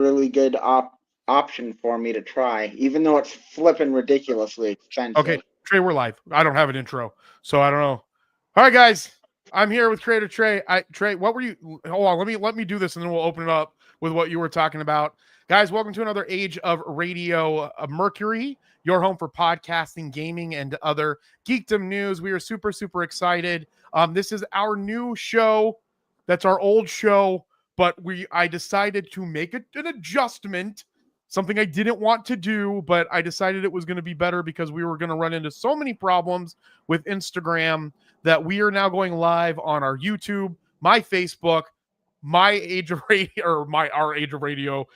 really good option for me to try, even though it's flipping ridiculously Okay, expensive. Trey, we're live. I don't have an intro, so I don't know. All right, guys, I'm here with Creator Trey. Trey, what were you? Hold on, let me do this, and then we'll open it up with what you were talking about. Guys, welcome to another Age of Radio Mercury, your home for podcasting, gaming, and other geekdom news. We are super excited. This is our new show. That's our old show, but I decided to make an adjustment, something I didn't want to do, but I decided it was going to be better because we were going to run into so many problems with Instagram that we are now going live on our YouTube, my Facebook, my Age of Radio, or our Age of Radio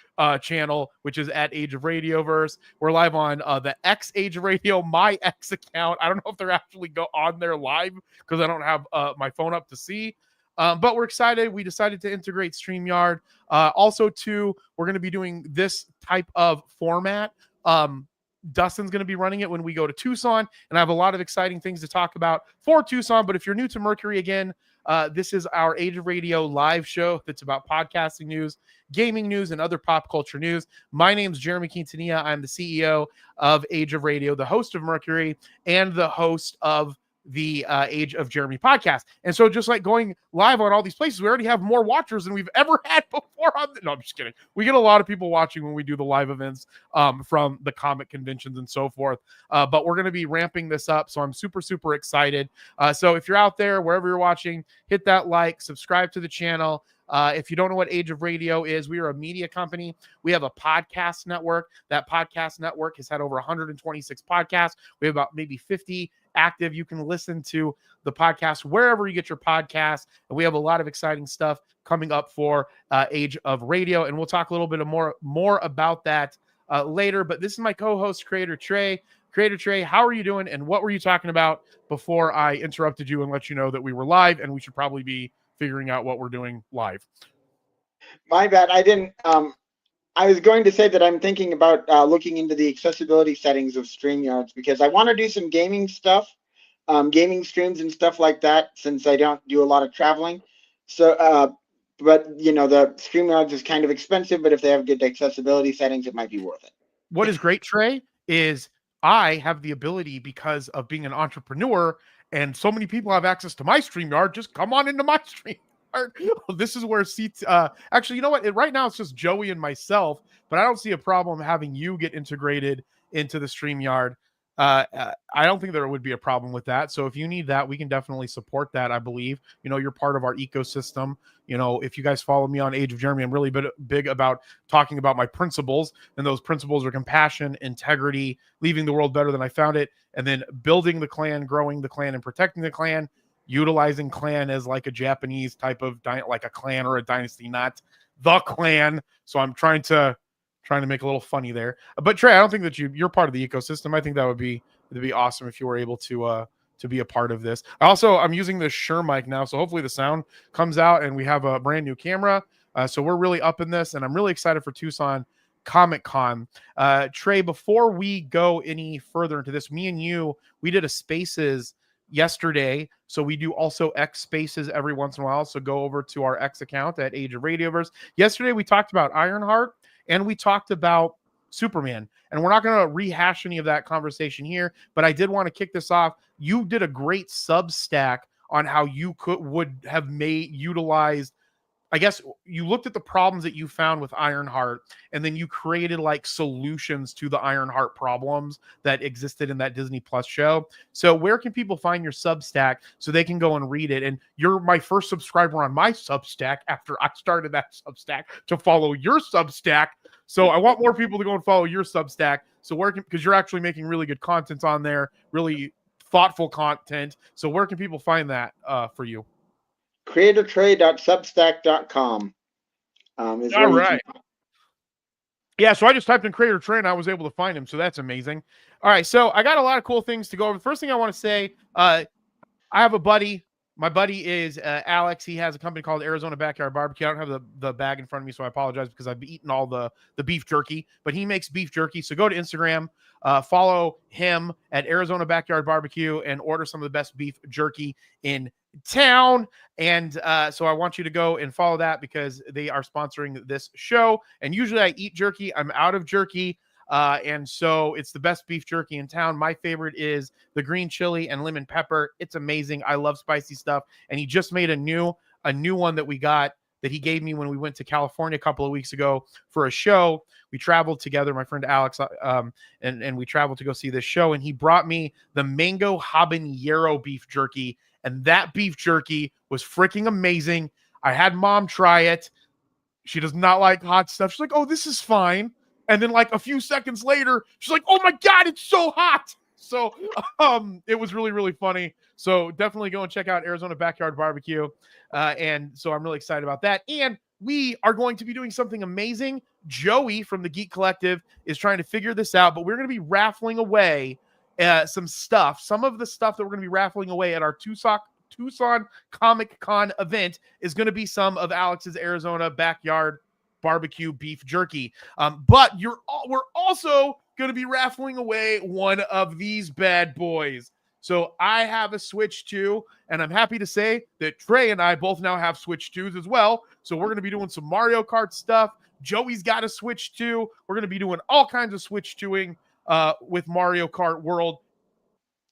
channel, which is at Age of Radioverse. We're live on the X Age of Radio, my X account. I don't know if they're actually go on there live because I don't have my phone up to see. But we're excited. We decided to integrate StreamYard. Also, too, we're going to be doing this type of format. Dustin's going to be running it when we go to Tucson, and I have a lot of exciting things to talk about for Tucson. But if you're new to Mercury again, this is our Age of Radio live show that's about podcasting news, gaming news, and other pop culture news. My name's Jeremy Quintanilla. I'm the CEO of Age of Radio, the host of Mercury, and the host of the Age of Jeremy podcast. And so just like going live on all these places, we already have more watchers than we've ever had before. No, I'm just kidding. We get a lot of people watching when we do the live events from the comic conventions and so forth. But we're going to be ramping this up. So I'm super excited. So if you're out there, wherever you're watching, hit that like, subscribe to the channel. If you don't know what Age of Radio is, we are a media company. We have a podcast network. That podcast network has had over 126 podcasts. We have about maybe 50 active. You can listen to the podcast wherever you get your podcasts, and we have a lot of exciting stuff coming up for Age of Radio, and we'll talk a little bit more about that later. But this is my co-host, Creator Trey. Creator Trey, how are you doing, and what were you talking about before I interrupted you and let you know that we were live, and we should probably be figuring out what we're doing live? My bad. I didn't. I was going to say that I'm thinking about looking into the accessibility settings of StreamYards because I want to do some gaming stuff, gaming streams and stuff like that, since I don't do a lot of traveling. So, but the StreamYards is kind of expensive, but if they have good accessibility settings, it might be worth it. What is great, Trey, is I have the ability, because of being an entrepreneur, and so many people have access to my StreamYard. Just come on into my stream. This is where seats. Actually, you know what? Right now it's just Joey and myself, but I don't see a problem having you get integrated into the StreamYard. I don't think there would be a problem with that. So if you need that, we can definitely support that. I believe you're part of our ecosystem. If you guys follow me on Age of Jeremy, I'm really big about talking about my principles, and those principles are compassion, integrity, leaving the world better than I found it, and then building the clan, growing the clan, and protecting the clan. Utilizing clan as like a Japanese type of like a clan or a dynasty, not the clan. So I'm trying to make a little funny there. But Trey, I don't think that you're part of the ecosystem. I think that would be awesome if you were able to be a part of this. I'm using this Shure mic now, so hopefully the sound comes out, and we have a brand new camera. So we're really up in this, and I'm really excited for Tucson Comic Con. Trey, before we go any further into this, me and you, we did a Spaces yesterday, so we do also X Spaces every once in a while, so go over to our X account at Age of Radioverse. Yesterday we talked about Ironheart, and we talked about Superman, and we're not going to rehash any of that conversation here, but I did want to kick this off. You did a great Substack on how you would have utilized, I guess you looked at the problems that you found with Ironheart, and then you created like solutions to the Ironheart problems that existed in that Disney Plus show. So where can people find your Substack so they can go and read it? And you're my first subscriber on my Substack after I started that Substack to follow your Substack. So I want more people to go and follow your Substack. So because you're actually making really good content on there, really thoughtful content. So where can people find that for you? creatortrey.substack.com is all right. Yeah, so I just typed in Creator Trey and I was able to find him, so that's amazing. All right, so I got a lot of cool things to go over. The first thing I want to say, I have a buddy My buddy is Alex. He has a company called Arizona Backyard Barbecue. I don't have the bag in front of me, so I apologize because I've eaten all the beef jerky. But he makes beef jerky. So go to Instagram, follow him at Arizona Backyard Barbecue, and order some of the best beef jerky in town. And so I want you to go and follow that because they are sponsoring this show. And usually I eat jerky. I'm out of jerky. And so it's the best beef jerky in town. My favorite is the green chili and lemon pepper. It's amazing. I love spicy stuff. And he just made a new one that we got that he gave me when we went to California a couple of weeks ago for a show. We traveled together, my friend Alex, and we traveled to go see this show. And he brought me the mango habanero beef jerky. And that beef jerky was freaking amazing. I had mom try it. She does not like hot stuff. She's like, oh, this is fine. And then like a few seconds later, she's like, oh my God, it's so hot. So it was really, really funny. So definitely go and check out Arizona Backyard Barbecue. And so I'm really excited about that. And we are going to be doing something amazing. Joey from the Geek Collective is trying to figure this out, but we're going to be raffling away some stuff. Some of the stuff that we're going to be raffling away at our Tucson Comic Con event is going to be some of Alex's Arizona Backyard Barbecue beef jerky. But we're also going to be raffling away one of these bad boys. So I have a Switch 2, and I'm happy to say that Trey and I both now have Switch 2s as well. So we're going to be doing some Mario Kart stuff. Joey's got a Switch 2. We're going to be doing all kinds of Switch 2ing with Mario Kart World,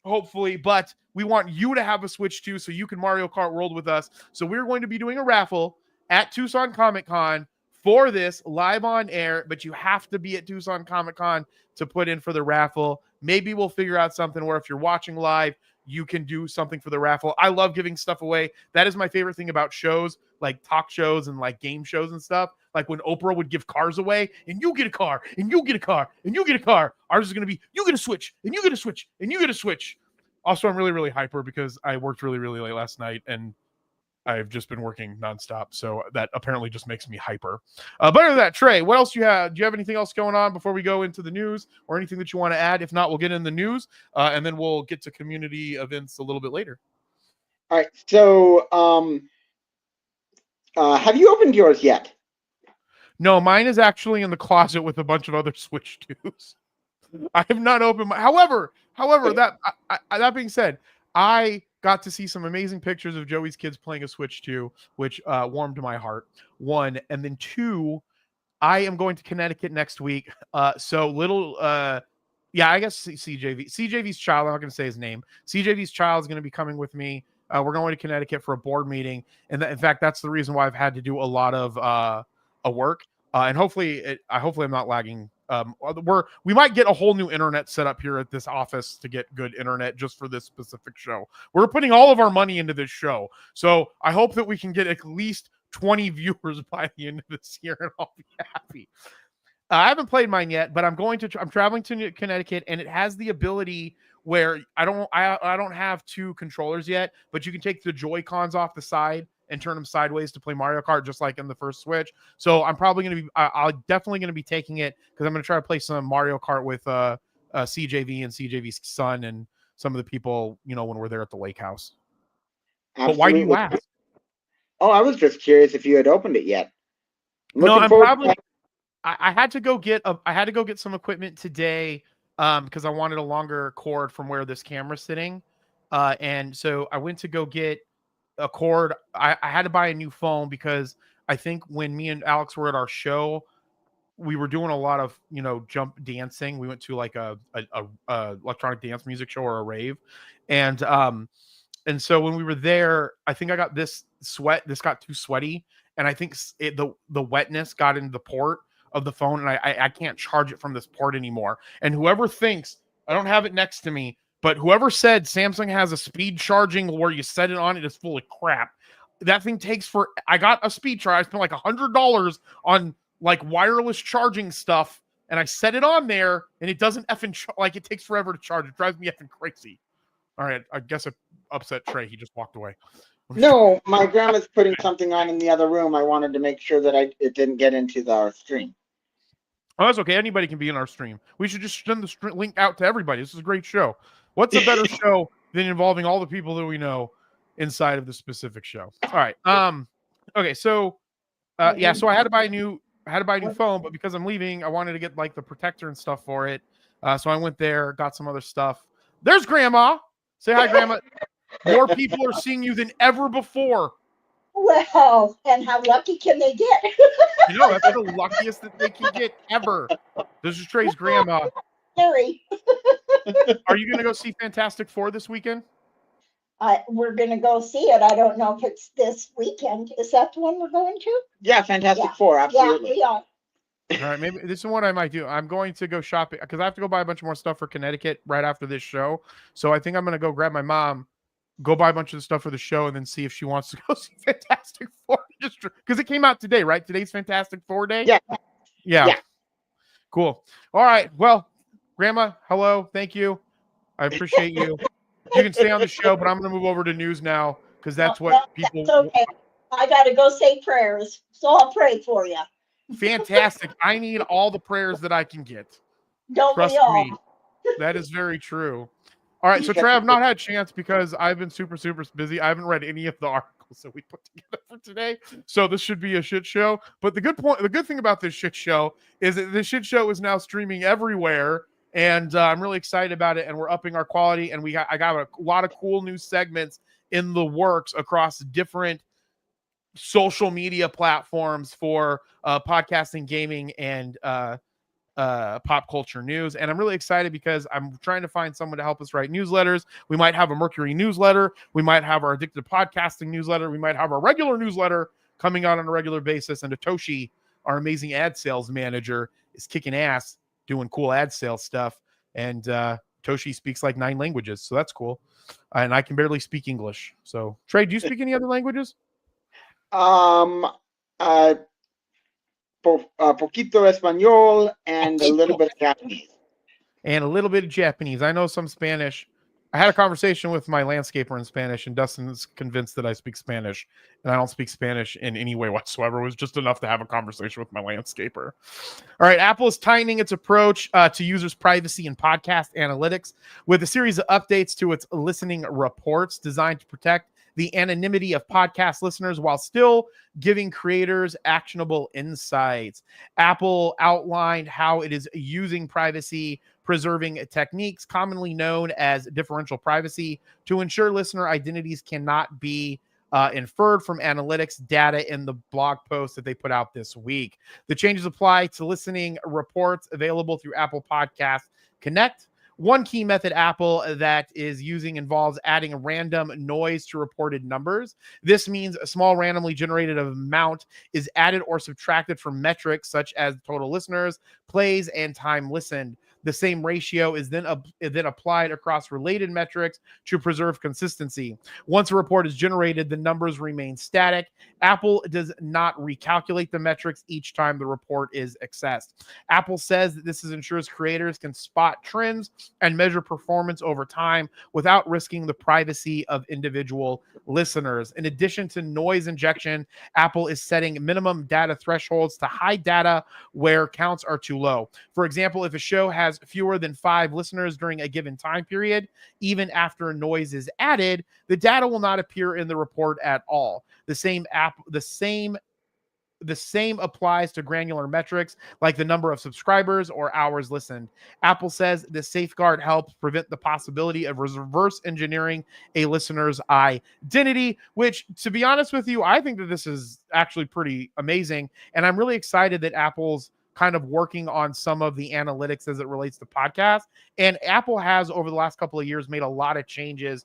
hopefully, but we want you to have a Switch 2 so you can Mario Kart World with us. So we're going to be doing a raffle at Tucson Comic Con for this live on air, but you have to be at Tucson Comic Con to put in for the raffle. Maybe we'll figure out something where if you're watching live, you can do something for the raffle. I love giving stuff away. That is my favorite thing about shows, like talk shows and like game shows and stuff. Like when Oprah would give cars away, and you get a car, and you get a car, and you get a car. Ours is going to be, you get a Switch, and you get a Switch, and you get a Switch. Also, I'm really, really hyper because I worked really, really late last night, and I've just been working nonstop, so that apparently just makes me hyper. But other than that, Trey, what else do you have? Do you have anything else going on before we go into the news, or anything that you want to add? If not, we'll get in the news, and then we'll get to community events a little bit later. All right. So, have you opened yours yet? No, mine is actually in the closet with a bunch of other Switch 2s. I have not opened my. However, that being said, I got to see some amazing pictures of Joey's kids playing a Switch 2, which warmed my heart. One, and then two, I am going to Connecticut next week. So little, I guess CJV's child. I'm not going to say his name. CJV's child is going to be coming with me. We're going to Connecticut for a board meeting, and in fact, that's the reason why I've had to do a lot of work. And hopefully I'm not lagging. We might get a whole new internet set up here at this office to get good internet just for this specific show. We're putting all of our money into this show, so I hope that we can get at least 20 viewers by the end of this year, and I'll be happy. I haven't played mine yet, but I'm traveling to Connecticut, and it has the ability where I don't have two controllers yet, but you can take the Joy-Cons off the side and turn them sideways to play Mario Kart, just like in the first Switch. So I'm probably going to be, I'll definitely going to be taking it because I'm going to try to play some Mario Kart with CJV and CJV's son and some of the people, when we're there at the lake house. Absolutely. But why do you ask? Oh, I was just curious if you had opened it yet. I had to go get some equipment today because I wanted a longer cord from where this camera's sitting. And so I went to go get a cord. I had to buy a new phone because I think when me and Alex were at our show, we were doing a lot of jump dancing. We went to like a electronic dance music show or a rave, and so when we were there, I think I got this got too sweaty, and I think the wetness got into the port of the phone, and I can't charge it from this port anymore. And whoever thinks, I don't have it next to me, but whoever said Samsung has a speed charging where you set it on, it is full of crap. That thing takes I got a speed charge. I spent like $100 on like wireless charging stuff, and I set it on there, and it doesn't like it takes forever to charge. It drives me effing crazy. All right, I guess I upset Trey. He just walked away. No, my grandma's putting something on in the other room. I wanted to make sure that it didn't get into our stream. Oh, that's okay. Anybody can be in our stream. We should just send the link out to everybody. This is a great show. What's a better show than involving all the people that we know inside of the specific show. All right. Okay. So, so I had to buy a new phone, but because I'm leaving, I wanted to get like the protector and stuff for it. So I went there, got some other stuff. There's Grandma. Say hi, Grandma. More people are seeing you than ever before. Well, and how lucky can they get? That's the luckiest that they can get ever. This is Trey's grandma. Larry. Are you going to go see Fantastic Four this weekend? We're going to go see it. I don't know if it's this weekend. Is that the one we're going to? Yeah, Fantastic Four, absolutely. Yeah, we are. All right, maybe this is what I might do. I'm going to go shopping because I have to go buy a bunch more stuff for Connecticut right after this show. So I think I'm going to go grab my mom, go buy a bunch of the stuff for the show, and then see if she wants to go see Fantastic Four. Just because it came out today, right? Today's Fantastic Four day. Yeah. Cool. All right. Well, Grandma, hello. Thank you. I appreciate you. You can stay on the show, but I'm going to move over to news now because that's what people. That's okay. I got to go say prayers, so I'll pray for you. Fantastic. I need all the prayers that I can get. Don't Trust we all? me. That is very true. All right. So, Trey, I've not had a chance because I've been super, super busy. I haven't read any of the articles that we put together for today. So this should be a shit show. But the good thing about this shit show is that this shit show is now streaming everywhere. And I'm really excited about it. And we're upping our quality. And I got a lot of cool new segments in the works across different social media platforms for podcasting, gaming, and pop culture news. And I'm really excited because I'm trying to find someone to help us write newsletters. We might have a Mercury newsletter. We might have our Addicted Podcasting newsletter. We might have our regular newsletter coming out on a regular basis. And Toshi, our amazing ad sales manager, is kicking ass doing cool ad sales stuff. And Toshi speaks like 9 languages. So that's cool. And I can barely speak English. So Trey, do you speak any other languages? Poquito Espanol and a little bit of Japanese. And a little bit of Japanese. I know some Spanish. I had a conversation with my landscaper in Spanish, and Dustin's convinced that I speak Spanish, and I don't speak Spanish in any way whatsoever. It was just enough to have a conversation with my landscaper. All right, Apple is tightening its approach to users' privacy and podcast analytics with a series of updates to its listening reports designed to protect the anonymity of podcast listeners while still giving creators actionable insights. Apple outlined how it is using privacy preserving techniques commonly known as differential privacy to ensure listener identities cannot be inferred from analytics data in the blog post that they put out this week. The changes apply to listening reports available through Apple Podcast Connect. One key method Apple that is using involves adding a random noise to reported numbers. This means a small randomly generated amount is added or subtracted from metrics such as total listeners, plays, and time listened. The same ratio is then applied across related metrics to preserve consistency. Once a report is generated, the numbers remain static. Apple does not recalculate the metrics each time the report is accessed. Apple says that this ensures creators can spot trends and measure performance over time without risking the privacy of individual listeners. In addition to noise injection, Apple is setting minimum data thresholds to hide data where counts are too low. For example, if a show has fewer than 5 listeners during a given time period, even after noise is added, the data will not appear in the report at all. The same applies to granular metrics like the number of subscribers or hours listened. Apple says this safeguard helps prevent the possibility of reverse engineering a listener's identity, which, to be honest with you, I think that this is actually pretty amazing. And I'm really excited that Apple's kind of working on some of the analytics as it relates to podcasts. And Apple has, over the last couple of years, made a lot of changes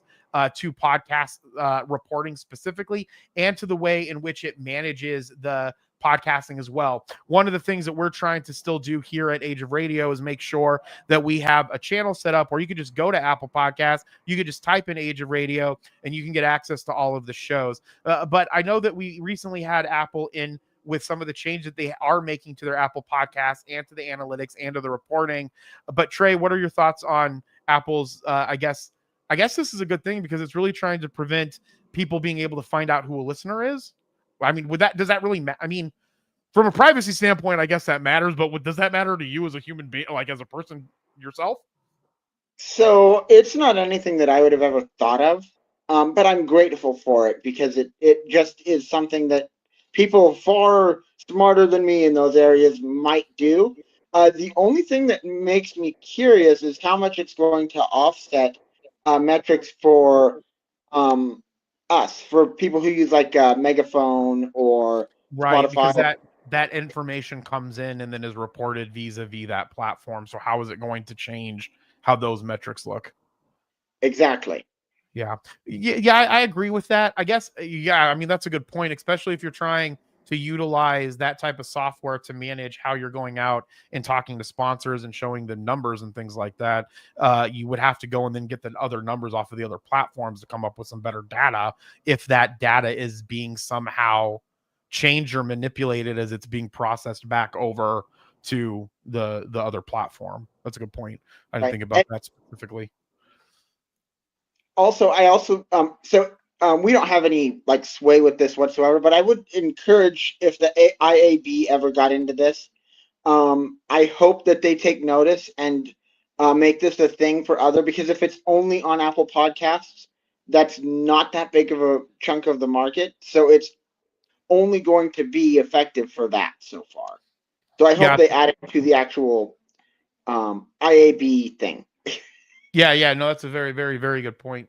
to podcast reporting specifically, and to the way in which it manages the podcasting as well. One of the things that we're trying to still do here at Age of Radio is make sure that we have a channel set up where you could just go to Apple Podcasts, you could just type in Age of Radio, and you can get access to all of the shows. But I know that we recently had Apple in with some of the changes that they are making to their Apple Podcasts and to the analytics and to the reporting. But Trey, what are your thoughts on Apple's, I guess this is a good thing because it's really trying to prevent people being able to find out who a listener is. I mean, does that really matter? I mean, from a privacy standpoint, I guess that matters, but does that matter to you as a human being, like as a person yourself? So it's not anything that I would have ever thought of. But I'm grateful for it because it just is something that people far smarter than me in those areas might do. The only thing that makes me curious is how much it's going to offset metrics for um, us, for people who use like Megaphone or Right, because Spotify. that information comes in and then is reported vis-a-vis that platform. So how is it going to change how those metrics look? Exactly. Yeah. Yeah, I agree with that. I guess, yeah, I mean, that's a good point, especially if you're trying to utilize that type of software to manage how you're going out and talking to sponsors and showing the numbers and things like that. You would have to go and then get the other numbers off of the other platforms to come up with some better data if that data is being somehow changed or manipulated as it's being processed back over to the other platform. That's a good point. I didn't Right. think about that specifically. We don't have any like sway with this whatsoever, but I would encourage if the IAB ever got into this, I hope that they take notice and make this a thing for other, because if it's only on Apple Podcasts, that's not that big of a chunk of the market. So it's only going to be effective for that so far. So I hope Yeah. they add it to the actual IAB thing. Yeah. No, that's a very, very, very good point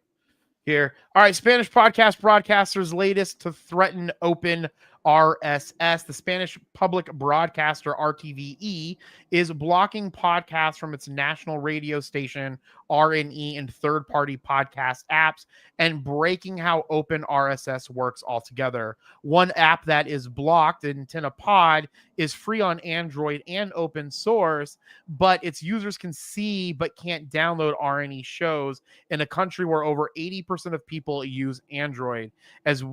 here. All right, Spanish podcast broadcasters latest to threaten open RSS. The Spanish public broadcaster RTVE is blocking podcasts from its national radio station RNE and third-party podcast apps and breaking how open RSS works altogether. One app that is blocked, Antenna Pod, is free on Android and open source, but its users can see but can't download RNE shows in a country where over 80% of people use Android. As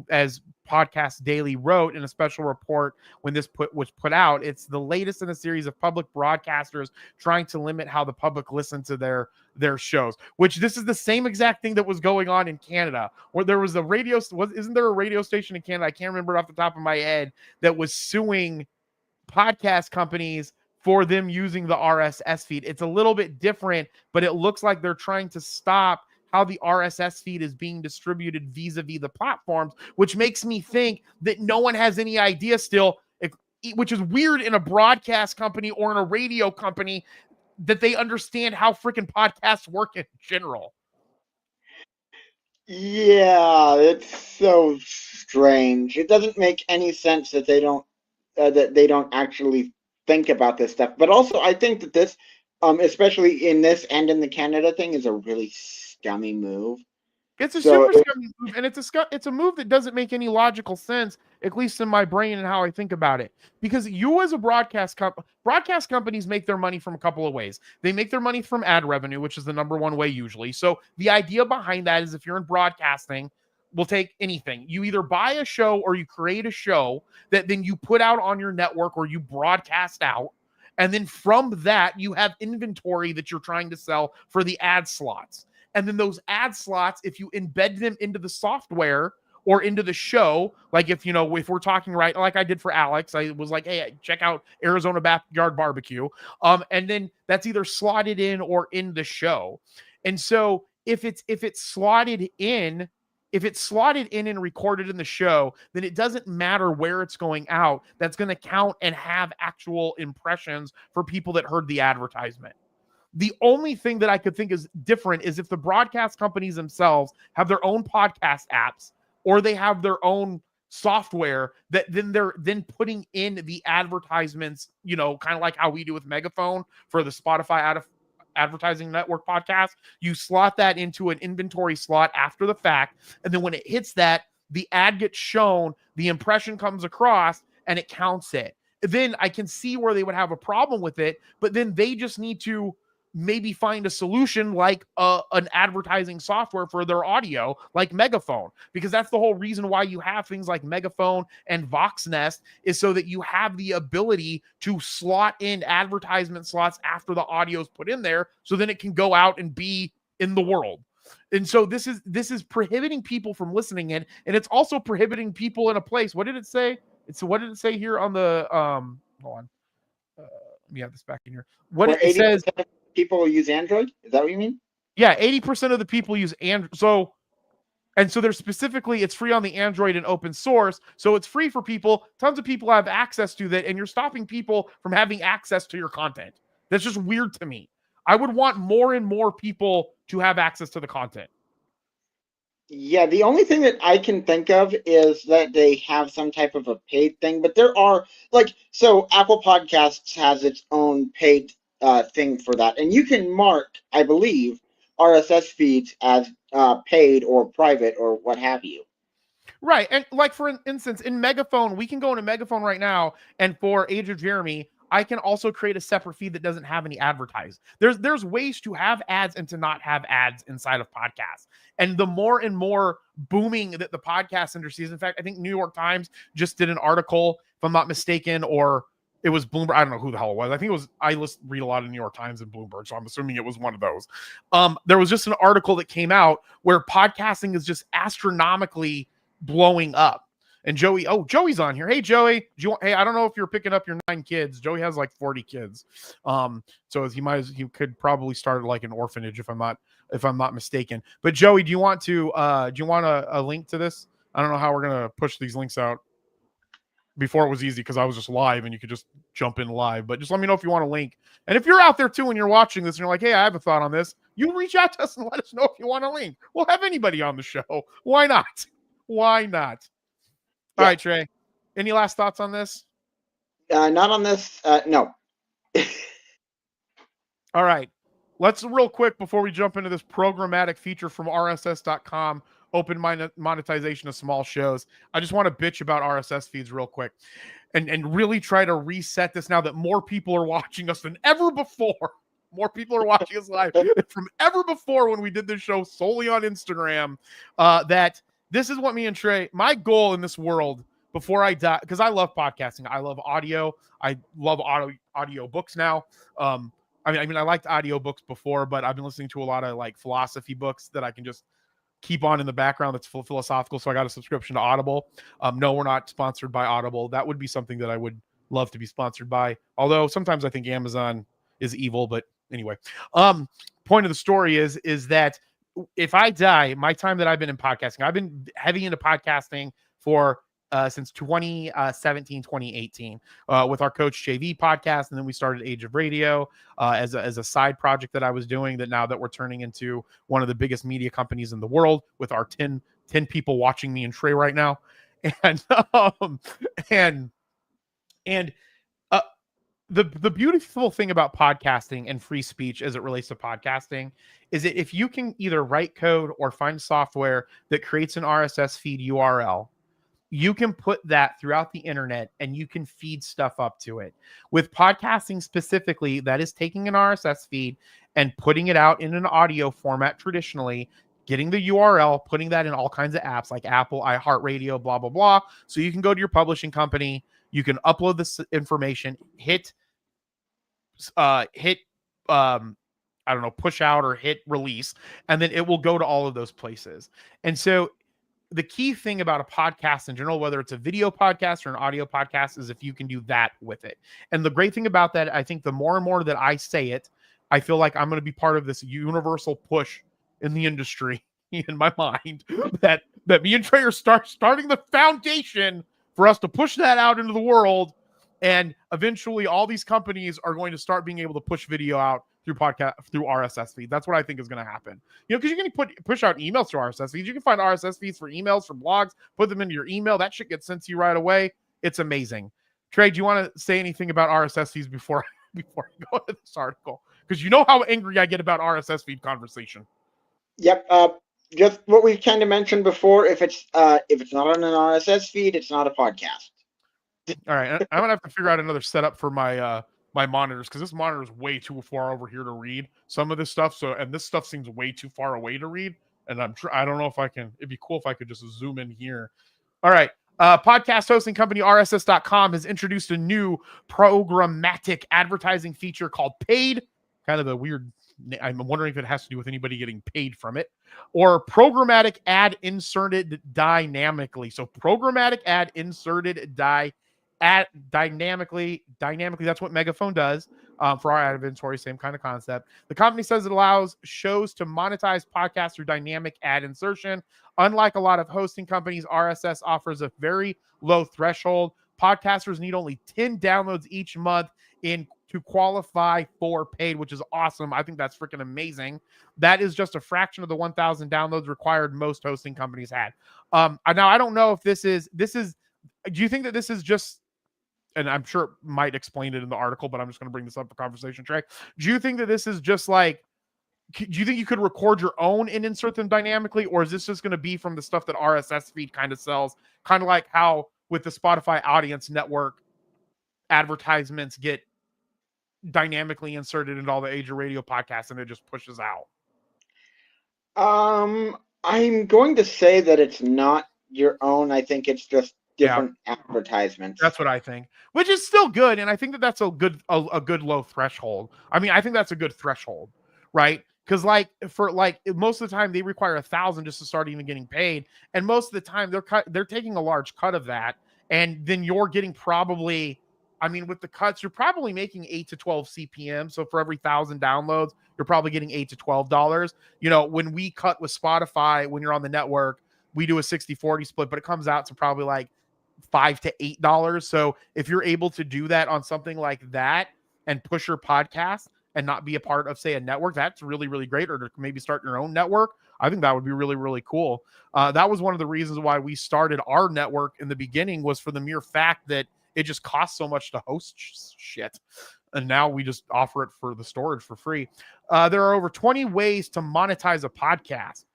Podcast Daily wrote in a special report when this was put out, it's the latest in a series of public broadcasters trying to limit how the public listen to their shows, which this is the same exact thing that was going on in Canada, where there was isn't there a radio station in Canada, I can't remember off the top of my head, that was suing podcast companies for them using the RSS feed. It's a little bit different, but it looks like they're trying to stop how the RSS feed is being distributed vis-a-vis the platforms, which makes me think that no one has any idea still, which is weird in a broadcast company or in a radio company, that they understand how freaking podcasts work in general. Yeah, it's so strange. It doesn't make any sense that they don't actually think about this stuff. But also, I think that this, especially in this and in the Canada thing, is a really scummy move. It's a So super scummy move, and it's a move that doesn't make any logical sense, at least in my brain and how I think about it. Because you, as a broadcast companies make their money from a couple of ways. They make their money from ad revenue, which is the number one way usually. So the idea behind that is, if you're in broadcasting, we'll take anything. You either buy a show or you create a show that then you put out on your network or you broadcast out. And then from that, you have inventory that you're trying to sell for the ad slots. And then those ad slots, if you embed them into the software or into the show, like if we're talking, right, like I did for Alex, I was like, hey, check out Arizona Backyard Barbecue. And then that's either slotted in or in the show. And so if it's slotted in, and recorded in the show, then it doesn't matter where it's going out. That's going to count and have actual impressions for people that heard the advertisement. The only thing that I could think is different is if the broadcast companies themselves have their own podcast apps, or they have their own software that then they're putting in the advertisements, kind of like how we do with Megaphone for the Spotify advertising network podcast. You slot that into an inventory slot after the fact, and then when it hits that, the ad gets shown, the impression comes across, and it counts it. Then I can see where they would have a problem with it, but then they just need to maybe find a solution like an advertising software for their audio, like Megaphone, because that's the whole reason why you have things like Megaphone and VoxNest, is so that you have the ability to slot in advertisement slots after the audio is put in there, so then it can go out and be in the world. And so this is prohibiting people from listening in, and it's also prohibiting people in a place. What did it say? What did it say here on the hold on. Let me have this back in here. What where it says, 80% of people use Android? Is that what you mean? yeah, 80% of the people use Android. So And so there's specifically, it's free on the Android and open source. So it's free for people. Tons of people have access to that. And you're stopping people from having access to your content. That's just weird to me. I would want more and more people to have access to the content. Yeah, the only thing that I can think of is that they have some type of a paid thing, but there are so Apple Podcasts has its own paid thing for that, and you can mark, I believe, RSS feeds as paid or private or what have you. Right. And like, for instance, in Megaphone, we can go into Megaphone right now, and for Age of Jeremy, I can also create a separate feed that doesn't have any advertising. There's ways to have ads and to not have ads inside of podcasts. And the more and more booming that the podcast industry is, in fact, I think New York Times just did an article, if I'm not mistaken, or it was Bloomberg. I don't know who the hell it was. I think it was, read a lot of New York Times and Bloomberg, so I'm assuming it was one of those. There was just an article that came out where podcasting is just astronomically blowing up. And Joey's on here. Hey, Joey, hey, I don't know if you're picking up your 9 kids. Joey has like 40 kids. So he could probably start like an orphanage if I'm not mistaken. But Joey, do you want a link to this? I don't know how we're gonna push these links out. Before it was easy because I was just live and you could just jump in live. But just let me know if you want a link. And if you're out there too and you're watching this and you're like, hey, I have a thought on this, you reach out to us and let us know if you want a link. We'll have anybody on the show. Why not? Why not? All right, Trey. Any last thoughts on this? Not on this. No. All right. Let's real quick before we jump into this programmatic feature from RSS.com, open monetization of small shows. I just want to bitch about RSS feeds real quick and really try to reset this now that more people are watching us than ever before. More people are watching us live from ever before when we did this show solely on Instagram. That this is what me and Trey, my goal in this world before I die, because I love podcasting. I love audio. I love audio books now. I mean, I liked audio books before, but I've been listening to a lot of like philosophy books that I can just keep on in the background that's philosophical. So I got a subscription to Audible. No, we're not sponsored by Audible. That would be something that I would love to be sponsored by. Although sometimes I think Amazon is evil, but anyway. Point of the story is that if I die, my time that I've been in podcasting, I've been heavy into podcasting for since 2017, 2018 with our Coach JV podcast. And then we started Age of Radio as a side project that I was doing that now that we're turning into one of the biggest media companies in the world with our 10 people watching me and Trey right now. And the beautiful thing about podcasting and free speech as it relates to podcasting is that if you can either write code or find software that creates an RSS feed URL, you can put that throughout the internet and you can feed stuff up to it. With podcasting specifically, that is taking an RSS feed and putting it out in an audio format traditionally, getting the URL, putting that in all kinds of apps like Apple, iHeartRadio, blah, blah, blah. So you can go to your publishing company, you can upload this information, hit I don't know, push out or hit release, and then it will go to all of those places. And so the key thing about a podcast in general, whether it's a video podcast or an audio podcast, is if you can do that with it. And the great thing about that, I think the more and more that I say it, I feel like I'm going to be part of this universal push in the industry in my mind that me and Trey are starting the foundation for us to push that out into the world. And eventually all these companies are going to start being able to push video out through RSS feed. That's what I think is going to happen. Because you can push out emails through RSS feeds. You can find RSS feeds for emails, for blogs, put them into your email. That shit gets sent to you right away. It's amazing. Trey, do you want to say anything about RSS feeds before I go into this article? Because you know how angry I get about RSS feed conversation. Yep. Just what we kind of mentioned before. If it's not on an RSS feed, it's not a podcast. All right, I'm gonna have to figure out another setup for my my monitors, because this monitor is way too far over here to read some of this stuff. And this stuff seems way too far away to read. And I don't know if I can. It'd be cool if I could just zoom in here. All right. Podcast hosting company RSS.com has introduced a new programmatic advertising feature called Paid. Kind of a weird. I'm wondering if it has to do with anybody getting paid from it, or programmatic ad inserted dynamically. So programmatic ad inserted dynamically. That's what Megaphone does. for our ad inventory, same kind of concept. The company says it allows shows to monetize podcasts through dynamic ad insertion. Unlike a lot of hosting companies, RSS offers a very low threshold. Podcasters need only 10 downloads each month to qualify for paid, which is awesome. I think that's freaking amazing. That is just a fraction of the 1,000 downloads required most hosting companies had. Now I don't know if this is. Do you think that this is just? And I'm sure it might explain it in the article, but I'm just going to bring this up for conversation, Trey. Do you think that this is just like? Do you think you could record your own and insert them dynamically, or is this just going to be from the stuff that RSS feed kind of sells, kind of like how with the Spotify Audience Network advertisements get dynamically inserted into all the Age of Radio podcasts and it just pushes out? I'm going to say that it's not your own. I think it's just different advertisements. That's what I think, which is still good, and I think that that's a good low threshold. I mean, I think that's a good threshold, right? Because for most of the time they require 1,000 just to start even getting paid, and most of the time they're taking a large cut of that, and then you're getting probably, I mean, with the cuts you're probably making 8 to 12 CPM. So for every 1,000 downloads, you're probably getting $8 to $12. You know, when we cut with Spotify, when you're on the network, we do a 60-40 split, but it comes out to probably like $5 to $8. So if you're able to do that on something like that and push your podcast and not be a part of, say, a network, that's really, really great. Or to maybe start your own network, I think that would be really, really cool. That was one of the reasons why we started our network in the beginning, was for the mere fact that it just costs so much to host shit. And now we just offer it for the storage for free. There are over 20 ways to monetize a podcast.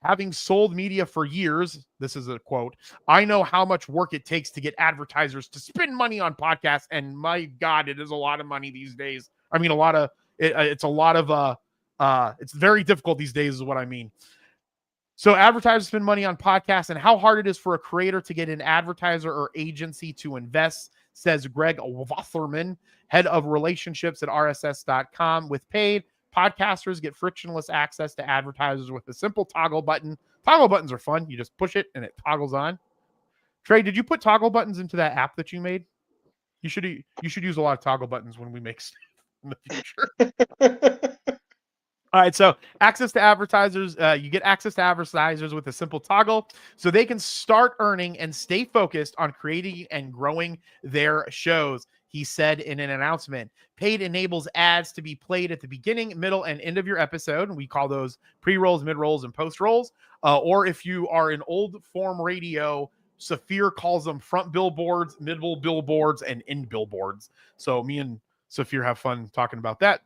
Having sold media for years, this is a quote, I know how much work it takes to get advertisers to spend money on podcasts. And my God, it is a lot of money these days. I mean, it's very difficult these days is what I mean. So advertisers spend money on podcasts, and how hard it is for a creator to get an advertiser or agency to invest, says Greg Wasserman, head of relationships at RSS.com. With paid, podcasters get frictionless access to advertisers with a simple toggle button. Toggle buttons are fun. You just push it and it toggles on. Trey, did you put toggle buttons into that app that you made? You should use a lot of toggle buttons when we make stuff in the future. All right, so access to advertisers. You get access to advertisers with a simple toggle so they can start earning and stay focused on creating and growing their shows, he said in an announcement. Paid enables ads to be played at the beginning, middle, and end of your episode. We call those pre-rolls, mid-rolls, and post-rolls. Or if you are in old form radio, Saphir calls them front billboards, middle billboards, and end billboards. So me and Saphir have fun talking about that.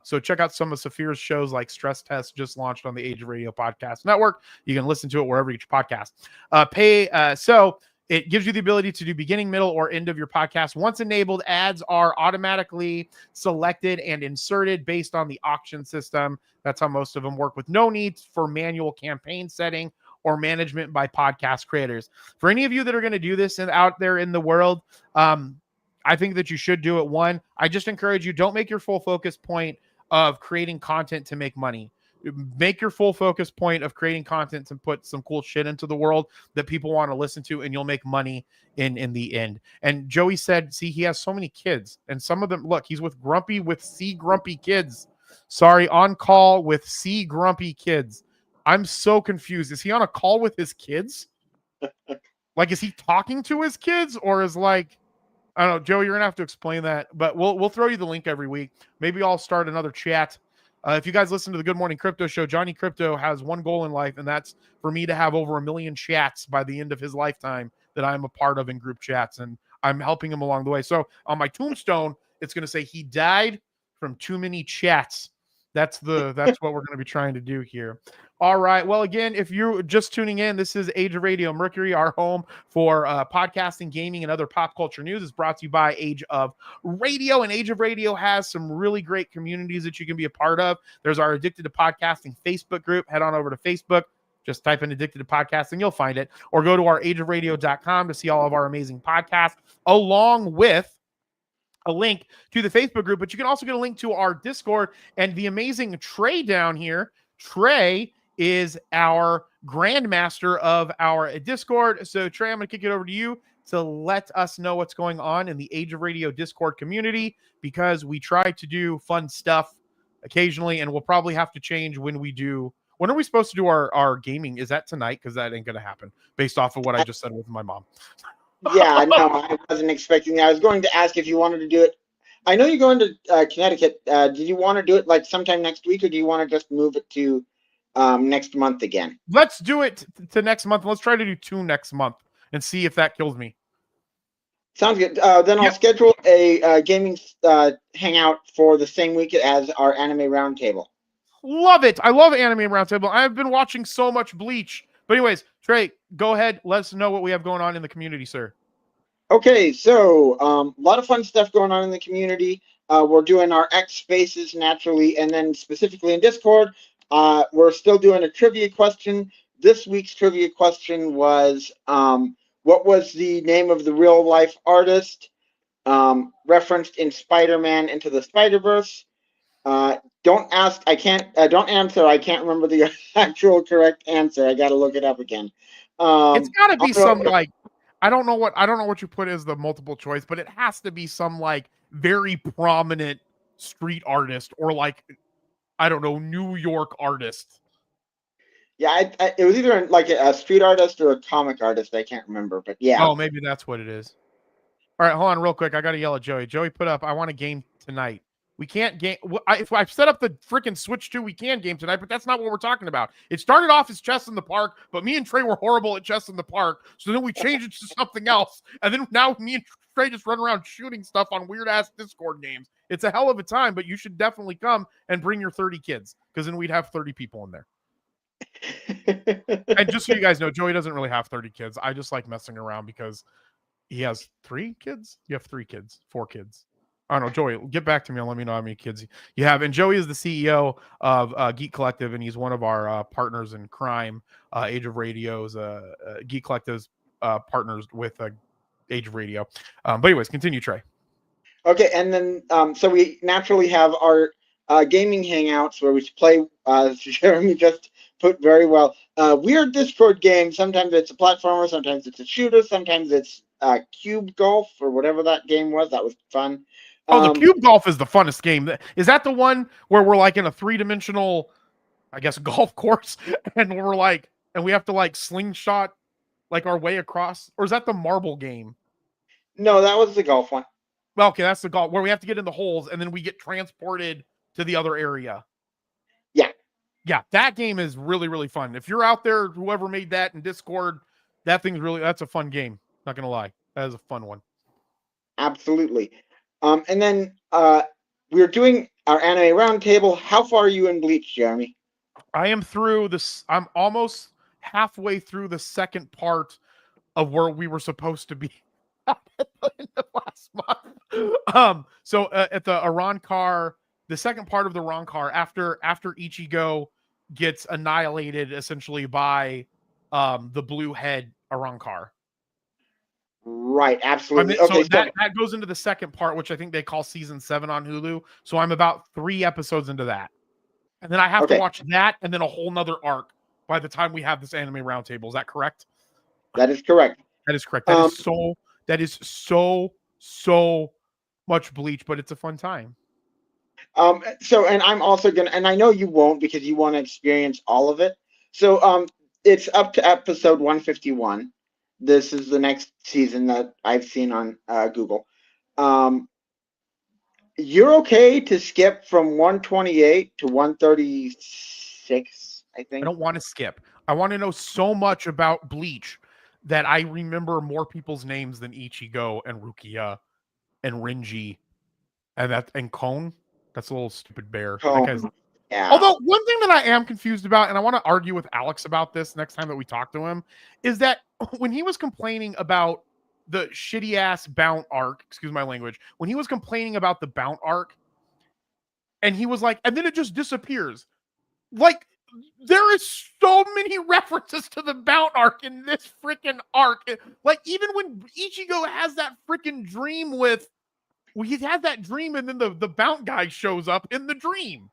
So check out some of Saphir's shows, like Stress Test, just launched on the Age of Radio Podcast Network. You can listen to it wherever you get your podcast. So it gives you the ability to do beginning, middle, or end of your podcast. Once enabled, ads are automatically selected and inserted based on the auction system. That's how most of them work, with no need for manual campaign setting or management by podcast creators. For any of you that are going to do this and out there in the world, I think that you should do it. One, I just encourage you, don't make your full focus point of creating content to make money. Make your full focus point of creating content to put some cool shit into the world that people want to listen to, and you'll make money in the end. And Joey said, see, he has so many kids, and some of them, look, he's with C Grumpy Kids. Sorry, on call with C Grumpy Kids. I'm so confused. Is he on a call with his kids? Like, is he talking to his kids, or is like, I don't know, Joey, you're gonna have to explain that, but we'll throw you the link every week. Maybe I'll start another chat. If you guys listen to the Good Morning Crypto Show, Johnny Crypto has one goal in life, and that's for me to have over 1 million chats by the end of his lifetime that I'm a part of in group chats, and I'm helping him along the way. So on my tombstone, it's going to say he died from too many chats. That's what we're going to be trying to do here. All right. Well, again, if you're just tuning in, this is Age of Radio Mercury, our home for podcasting, gaming, and other pop culture news. It's brought to you by Age of Radio, and Age of Radio has some really great communities that you can be a part of. There's our Addicted to Podcasting Facebook group. Head on over to Facebook. Just type in Addicted to Podcasting, you'll find it. Or go to our ageofradio.com to see all of our amazing podcasts, along with a link to the Facebook group. But you can also get a link to our Discord and the amazing Trey down here. Trey is our grandmaster of our Discord. So Trey, I'm going to kick it over to you. to let us know what's going on in the Age of Radio Discord community, because we try to do fun stuff occasionally, and we'll probably have to change when we do. When are we supposed to do our gaming? Is that tonight? Because that ain't going to happen based off of what I just said with my mom. Yeah, no, I wasn't expecting that. I was going to ask if you wanted to do it. I know you're going to Connecticut. Do you want to do it like sometime next week, or do you want to just move it to next month again? Let's do it to next month. Let's try to do 2 next month and see if that kills me. Sounds good. Then I'll schedule a gaming hangout for the same week as our anime roundtable. Love it. I love Anime Roundtable. I've been watching so much Bleach. But anyways, Trey, go ahead. Let us know what we have going on in the community, sir. Okay, so a lot of fun stuff going on in the community. We're doing our X Spaces naturally, and then specifically in Discord, we're still doing a trivia question. This week's trivia question was, what was the name of the real-life artist referenced in Spider-Man Into the Spider-Verse? Don't ask. Don't answer. I can't remember the actual correct answer. I got to look it up again. It's got to be some like I don't know what you put as the multiple choice, but it has to be some like very prominent street artist or like I don't know, New York artist. Yeah, it was either like a street artist or a comic artist. I can't remember, but yeah. Oh, maybe that's what it is. All right, hold on real quick. I got to yell at Joey. Joey, put up, I want a game tonight. We can't game. If I've set up the freaking Switch 2, we can game tonight, but that's not what we're talking about. It started off as Chess in the Park, but me and Trey were horrible at Chess in the Park. So then we changed it to something else. And then now me and Trey just run around shooting stuff on weird-ass Discord games. It's a hell of a time, but you should definitely come and bring your 30 kids, because then we'd have 30 people in there. And just so you guys know, Joey doesn't really have 30 kids. I just like messing around because he has 3 kids. You have 3 kids, 4 kids. I don't know, Joey, get back to me and let me know how many kids you have. And Joey is the CEO of Geek Collective, and he's one of our partners in crime. Age of Radio's Geek Collective's partners with Age of Radio. But anyways, continue, Trey. Okay, and then so we naturally have our gaming hangouts where we play. Jeremy just put very well. Weird Discord games. Sometimes it's a platformer, sometimes it's a shooter, sometimes it's cube golf or whatever that game was. That was fun. The cube golf is the funnest game. Is that the one where we're like in a 3-dimensional, I guess, golf course, and we're like, and we have to like slingshot like our way across? Or is that the marble game? No, that was the golf one. Well, okay, that's the golf where we have to get in the holes and then we get transported to the other area. Yeah, that game is really, really fun. If you're out there, whoever made that in Discord, that's a fun game. Not gonna lie, that is a fun one. Absolutely. And then we're doing our anime roundtable. How far are you in Bleach, Jeremy? I am through this. I'm almost halfway through the second part of where we were supposed to be in the last month. So at the Arankar, the second part of the Arankar, after Ichigo gets annihilated essentially by the blue head Arankar. Right, absolutely. So that goes into the second part, which I think they call season 7 on Hulu. So I'm about 3 episodes into that. And then I have to watch that and then a whole nother arc by the time we have this anime roundtable. Is that correct? That is correct. That is correct. That is so much Bleach, but it's a fun time. So, and I'm also and I know you won't because you want to experience all of it. So, it's up to episode 151. This is the next season that I've seen on Google. You're okay to skip from 128 to 136, I think. I don't want to skip. I want to know so much about Bleach that I remember more people's names than Ichigo and Rukia and Renji and Kon. That's a little stupid bear. Yeah. Although one thing that I am confused about, and I want to argue with Alex about this next time that we talk to him, is that when he was complaining about the shitty ass Bount arc, excuse my language, when he was complaining about the Bount arc, and he was like, and then it just disappears. Like, there is so many references to the Bount arc in this freaking arc. Like, even when Ichigo has that freaking dream he had that dream, and then the Bount guy shows up in the dream.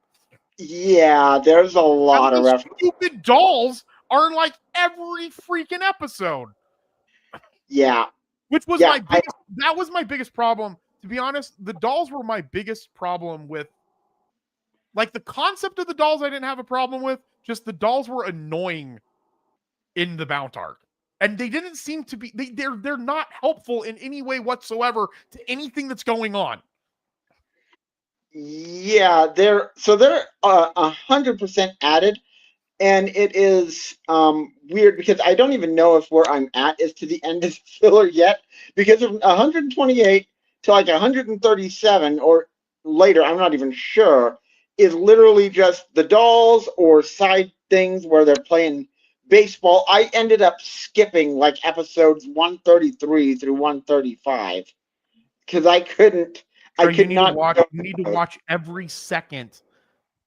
Yeah, there's a lot of references. Stupid dolls are in like every freaking episode. Yeah. which was Yeah, that was my biggest problem. To be honest, the dolls were my biggest problem with. Like the concept of the dolls, I didn't have a problem with. Just the dolls were annoying in the Mount arc, and they didn't seem to be. They're not helpful in any way whatsoever to anything that's going on. yeah, they're 100% added, and it is weird because I don't even know if where I'm at is to the end of the filler yet, because of 128 to like 137 or later, I'm not even sure, is literally just the dolls or side things where they're playing baseball. I ended up skipping like episodes 133 through 135 because I Trey, could not go you need to those. watch every second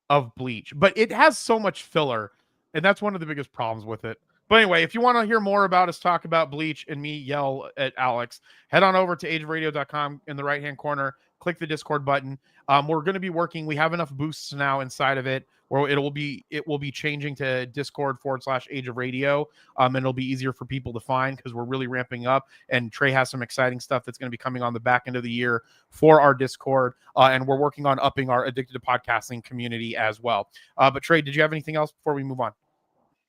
of Bleach, but it has so much filler, and that's one of the biggest problems with it. But anyway, if you want to hear more about us talk about Bleach and me yell at Alex, head on over to ageofradio.com in the right-hand corner, click the Discord button. We're going to be working. We have enough boosts now inside of it where it will be changing to Discord/Age of Radio. And it'll be easier for people to find because we're really ramping up. And Trey has some exciting stuff that's going to be coming on the back end of the year for our Discord. And we're working on upping our Addicted to Podcasting community as well. But Trey, did you have anything else before we move on?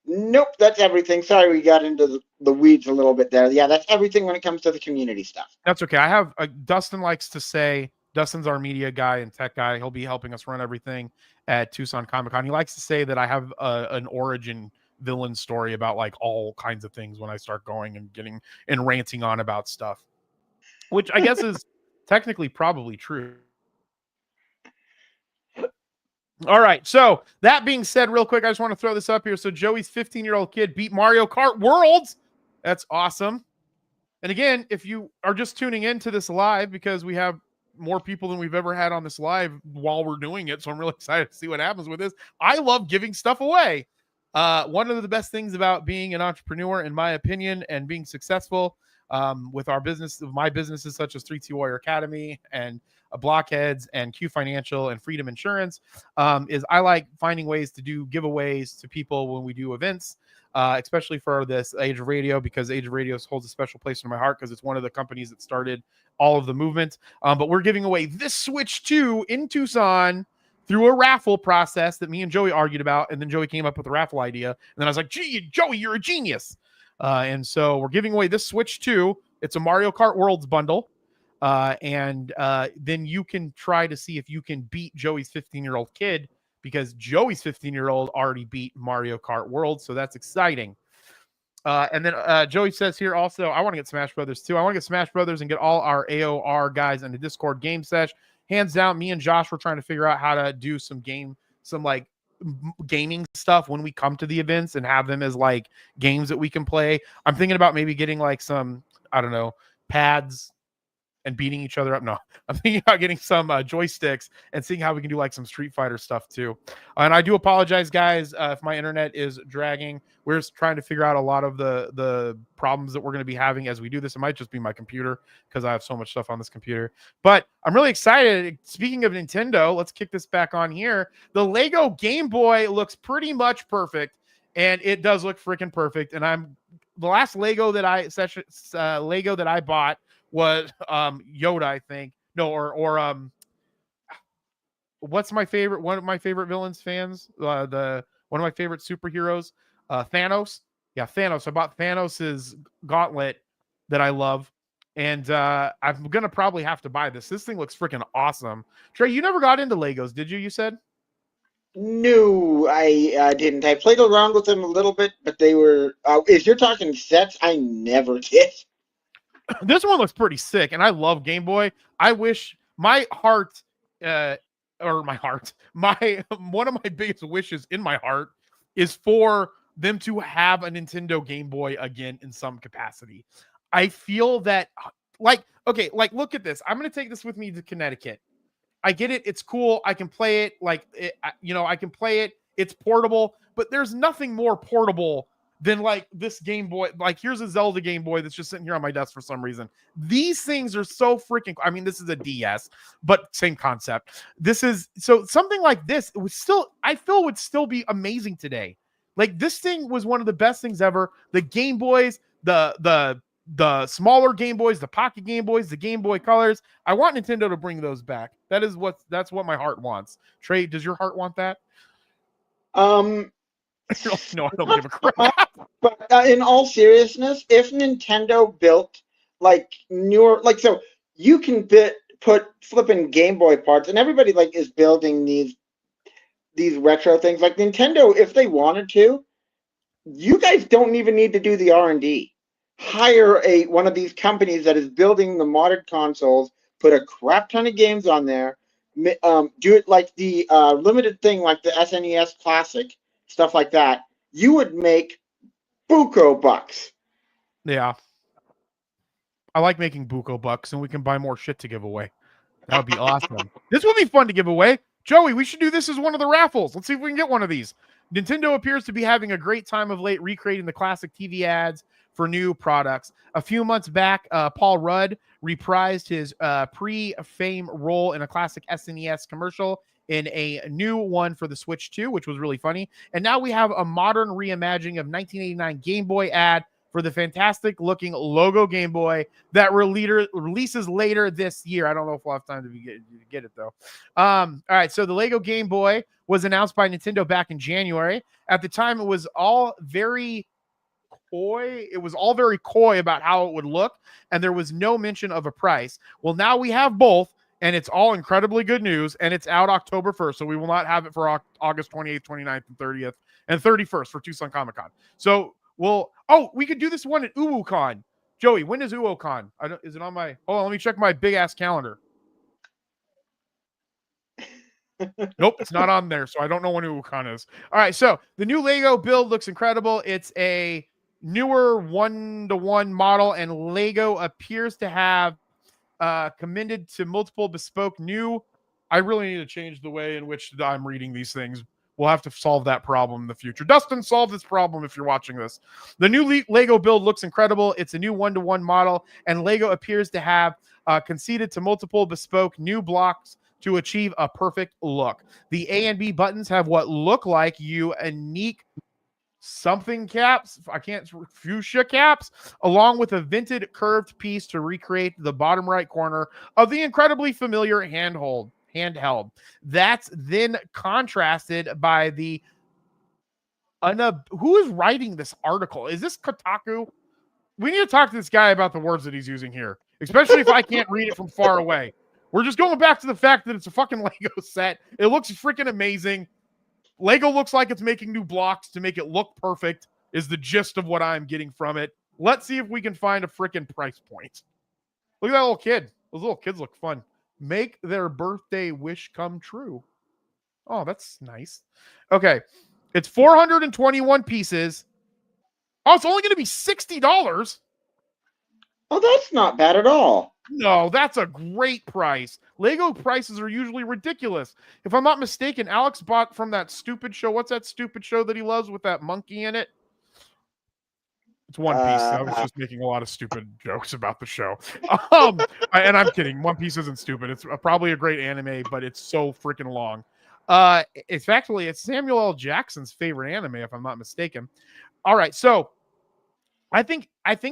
Nope, that's everything. Sorry, we got into the weeds a little bit there. Yeah, that's everything when it comes to the community stuff. That's okay. I have Dustin likes to say, Dustin's our media guy and tech guy. He'll be helping us run everything at Tucson Comic Con. He likes to say that I have an origin villain story about like all kinds of things when I start going and getting and ranting on about stuff, which I guess is technically probably true. All right. So that being said, real quick, I just want to throw this up here. So Joey's 15-year-old kid beat Mario Kart Worlds. That's awesome. And again, if you are just tuning into this live, because we have more people than we've ever had on this live while we're doing it, so I'm really excited to see what happens with this. I love giving stuff away. One of the best things about being an entrepreneur, in my opinion, and being successful with our business, my businesses such as 3T Warrior Academy and Blockheads and Q Financial and Freedom Insurance, is I like finding ways to do giveaways to people when we do events. Especially for this Age of Radio, because Age of Radio holds a special place in my heart because it's one of the companies that started all of the movement. But we're giving away this Switch 2 in Tucson through a raffle process that me and Joey argued about. And then Joey came up with the raffle idea. And then I was like, gee, Joey, you're a genius. And so we're giving away this Switch 2. It's a Mario Kart Worlds bundle. And then you can try to see if you can beat Joey's 15-year-old kid, because Joey's 15-year-old already beat Mario Kart World, so that's exciting. And then Joey says here also, I want to get Smash Brothers too. I want to get Smash Brothers and get all our AOR guys in the Discord game sesh. Hands down, me and Josh were trying to figure out how to do some like gaming stuff when we come to the events and have them as like games that we can play. I'm thinking about maybe getting like some, I don't know, pads and beating each other up. No, I'm thinking about getting some joysticks and seeing how we can do like some Street Fighter stuff too. And I do apologize, guys, if my internet is dragging. We're just trying to figure out a lot of the problems that we're going to be having as we do this. It might just be my computer because I have so much stuff on this computer. But I'm really excited. Speaking of Nintendo, let's kick this back on here. The Lego Game Boy looks pretty much perfect, and it does look freaking perfect. And the last Lego that I bought was Yoda, I think. No, or what's my favorite? One of my favorite villains fans, one of my favorite superheroes, Thanos. Yeah, Thanos. I bought Thanos's gauntlet that I love, and I'm gonna probably have to buy this. This thing looks freaking awesome. Trey, you never got into Legos, did you? You said. No, I didn't. I played around with them a little bit, but they were. If you're talking sets, I never did. This one looks pretty sick, and I love Game Boy. I wish my heart, one of my biggest wishes in my heart is for them to have a Nintendo Game Boy again in some capacity. I feel that, like, look at this. I'm going to take this with me to Connecticut. I get it. It's cool. I can play it. I can play it. It's portable, but there's nothing more portable than like this Game Boy. Like, here's a Zelda Game Boy that's just sitting here on my desk for some reason. These things are so freaking, I mean, this is a DS, but same concept. So something like this, I feel would still be amazing today. Like, this thing was one of the best things ever. The Game Boys, the the smaller Game Boys, the Pocket Game Boys, the Game Boy Colors. I want Nintendo to bring those back. That's what my heart wants. Trey, does your heart want that? Um, No, I don't give a crap. but in all seriousness, if Nintendo built like newer, like so, you can put flipping Game Boy parts, and everybody like is building these retro things. Like Nintendo, if they wanted to, you guys don't even need to do the R&D. Hire one of these companies that is building the modded consoles, put a crap ton of games on there, do it like the limited thing, like the SNES Classic, stuff like that. You would make buco bucks. Yeah. I like making buco bucks, and we can buy more shit to give away. That would be awesome. This would be fun to give away. Joey, we should do this as one of the raffles. Let's see if we can get one of these. Nintendo appears to be having a great time of late recreating the classic TV ads for new products. A few months back, Paul Rudd reprised his pre-fame role in a classic SNES commercial in a new one for the Switch 2, which was really funny. And now we have a modern reimagining of 1989 Game Boy ad for the fantastic looking logo Game Boy that releases later this year. I don't know if we'll have time to get it though. All right. So the Lego Game Boy was announced by Nintendo back in January. At the time, it was all very coy. It was all very coy about how it would look, and there was no mention of a price. Well, now we have both, and it's all incredibly good news, and it's out October 1st, so we will not have it for August 28th, 29th, and 30th, and 31st for Tucson Comic-Con. So we could do this one at UwuCon. Joey, when is UwuCon? Is it on my... Hold on, let me check my big-ass calendar. Nope, it's not on there, so I don't know when UwuCon is. All right, so the new Lego build looks incredible. It's a newer one-to-one model, and Lego appears to have commended to multiple bespoke new... I really need to change the way in which I'm reading these things. We'll have to solve that problem in the future. Dustin, solve this problem if you're watching this. The new Lego build looks incredible. It's a new one-to-one model, and Lego appears to have conceded to multiple bespoke new blocks to achieve a perfect look. The A and B buttons have what look like unique something caps. Fuchsia caps, along with a vented curved piece to recreate the bottom right corner of the incredibly familiar handheld. That's then contrasted by the who is writing this article? Is this Kotaku? We need to talk to this guy about the words that he's using here, especially if I can't read it from far away. We're just going back to the fact that it's a fucking Lego set. It looks freaking amazing. Lego looks like it's making new blocks to make it look perfect, is the gist of what I'm getting from it. Let's see if we can find a freaking price point. Look at that little kid. Those little kids look fun. Make their birthday wish come true. Oh, that's nice. Okay. It's 421 pieces. Oh, it's only going to be $60. Oh, that's not bad at all. No, that's a great price. Lego prices are usually ridiculous. If I'm not mistaken, Alex bought from that stupid show. What's that stupid show that he loves with that monkey in it? It's One Piece. I was just making a lot of stupid jokes about the show. And I'm kidding. One Piece isn't stupid. It's probably a great anime, but it's so freaking long. It's Samuel L. Jackson's favorite anime, if I'm not mistaken. All right, so I think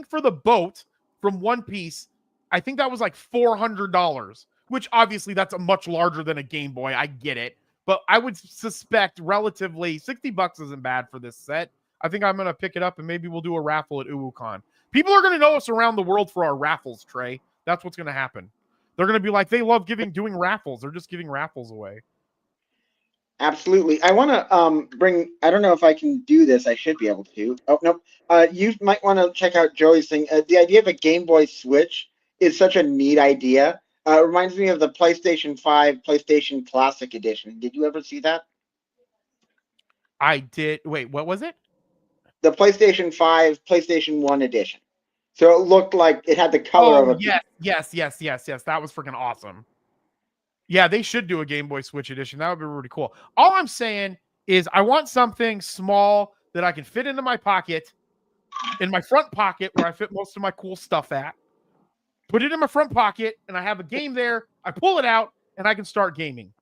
for the boat from One Piece, I think that was like $400, which obviously that's a much larger than a Game Boy. I get it. But I would suspect relatively $60 isn't bad for this set. I think I'm going to pick it up and maybe we'll do a raffle at UwuCon. People are going to know us around the world for our raffles, Trey. That's what's going to happen. They're going to be like, they love doing raffles. They're just giving raffles away. Absolutely. I want to bring, I don't know if I can do this. I should be able to. Oh, no. You might want to check out Joey's thing. The idea of a Game Boy Switch is such a neat idea. It reminds me of the PlayStation 5, PlayStation Classic Edition. Did you ever see that? I did. Wait, what was it? The PlayStation 5, PlayStation 1 Edition. So it looked like it had the color of a... Yes. That was freaking awesome. Yeah, they should do a Game Boy Switch Edition. That would be really cool. All I'm saying is I want something small that I can fit into my pocket, in my front pocket where I fit most of my cool stuff at. Put it in my front pocket, and I have a game there. I pull it out, and I can start gaming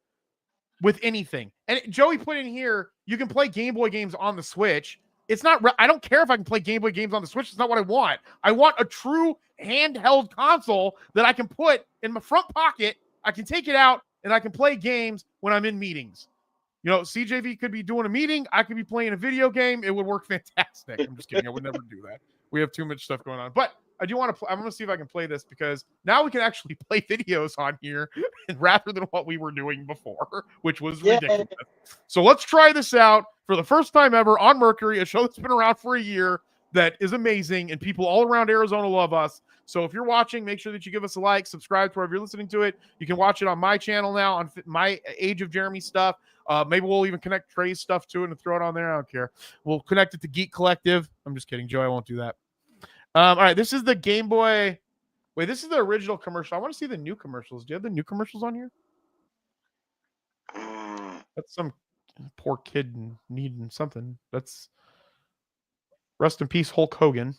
with anything. And Joey put in here, you can play Game Boy games on the Switch. it's not. I don't care if I can play Game Boy games on the Switch. It's not what I want. I want a true handheld console that I can put in my front pocket. I can take it out and I can play games when I'm in meetings. You know, CJV could be doing a meeting. I could be playing a video game. It would work fantastic. I'm just kidding. I would never do that. We have too much stuff going on. But I do want to. I'm going to see if I can play this because now we can actually play videos on here rather than what we were doing before, which was ridiculous. So let's try this out for the first time ever on Mercury, a show that's been around for a year that is amazing, and people all around Arizona love us. So if you're watching, make sure that you give us a like, subscribe to wherever you're listening to it. You can watch it on my channel now, on my Age of Jeremy stuff. Maybe we'll even connect Trey's stuff to it and throw it on there. I don't care. We'll connect it to Geek Collective. I'm just kidding, Joe. I won't do that. All right, this is the Game Boy. Wait, this is the original commercial. I want to see the new commercials. Do you have the new commercials on here? That's some poor kid needing something. That's rest in peace, Hulk Hogan.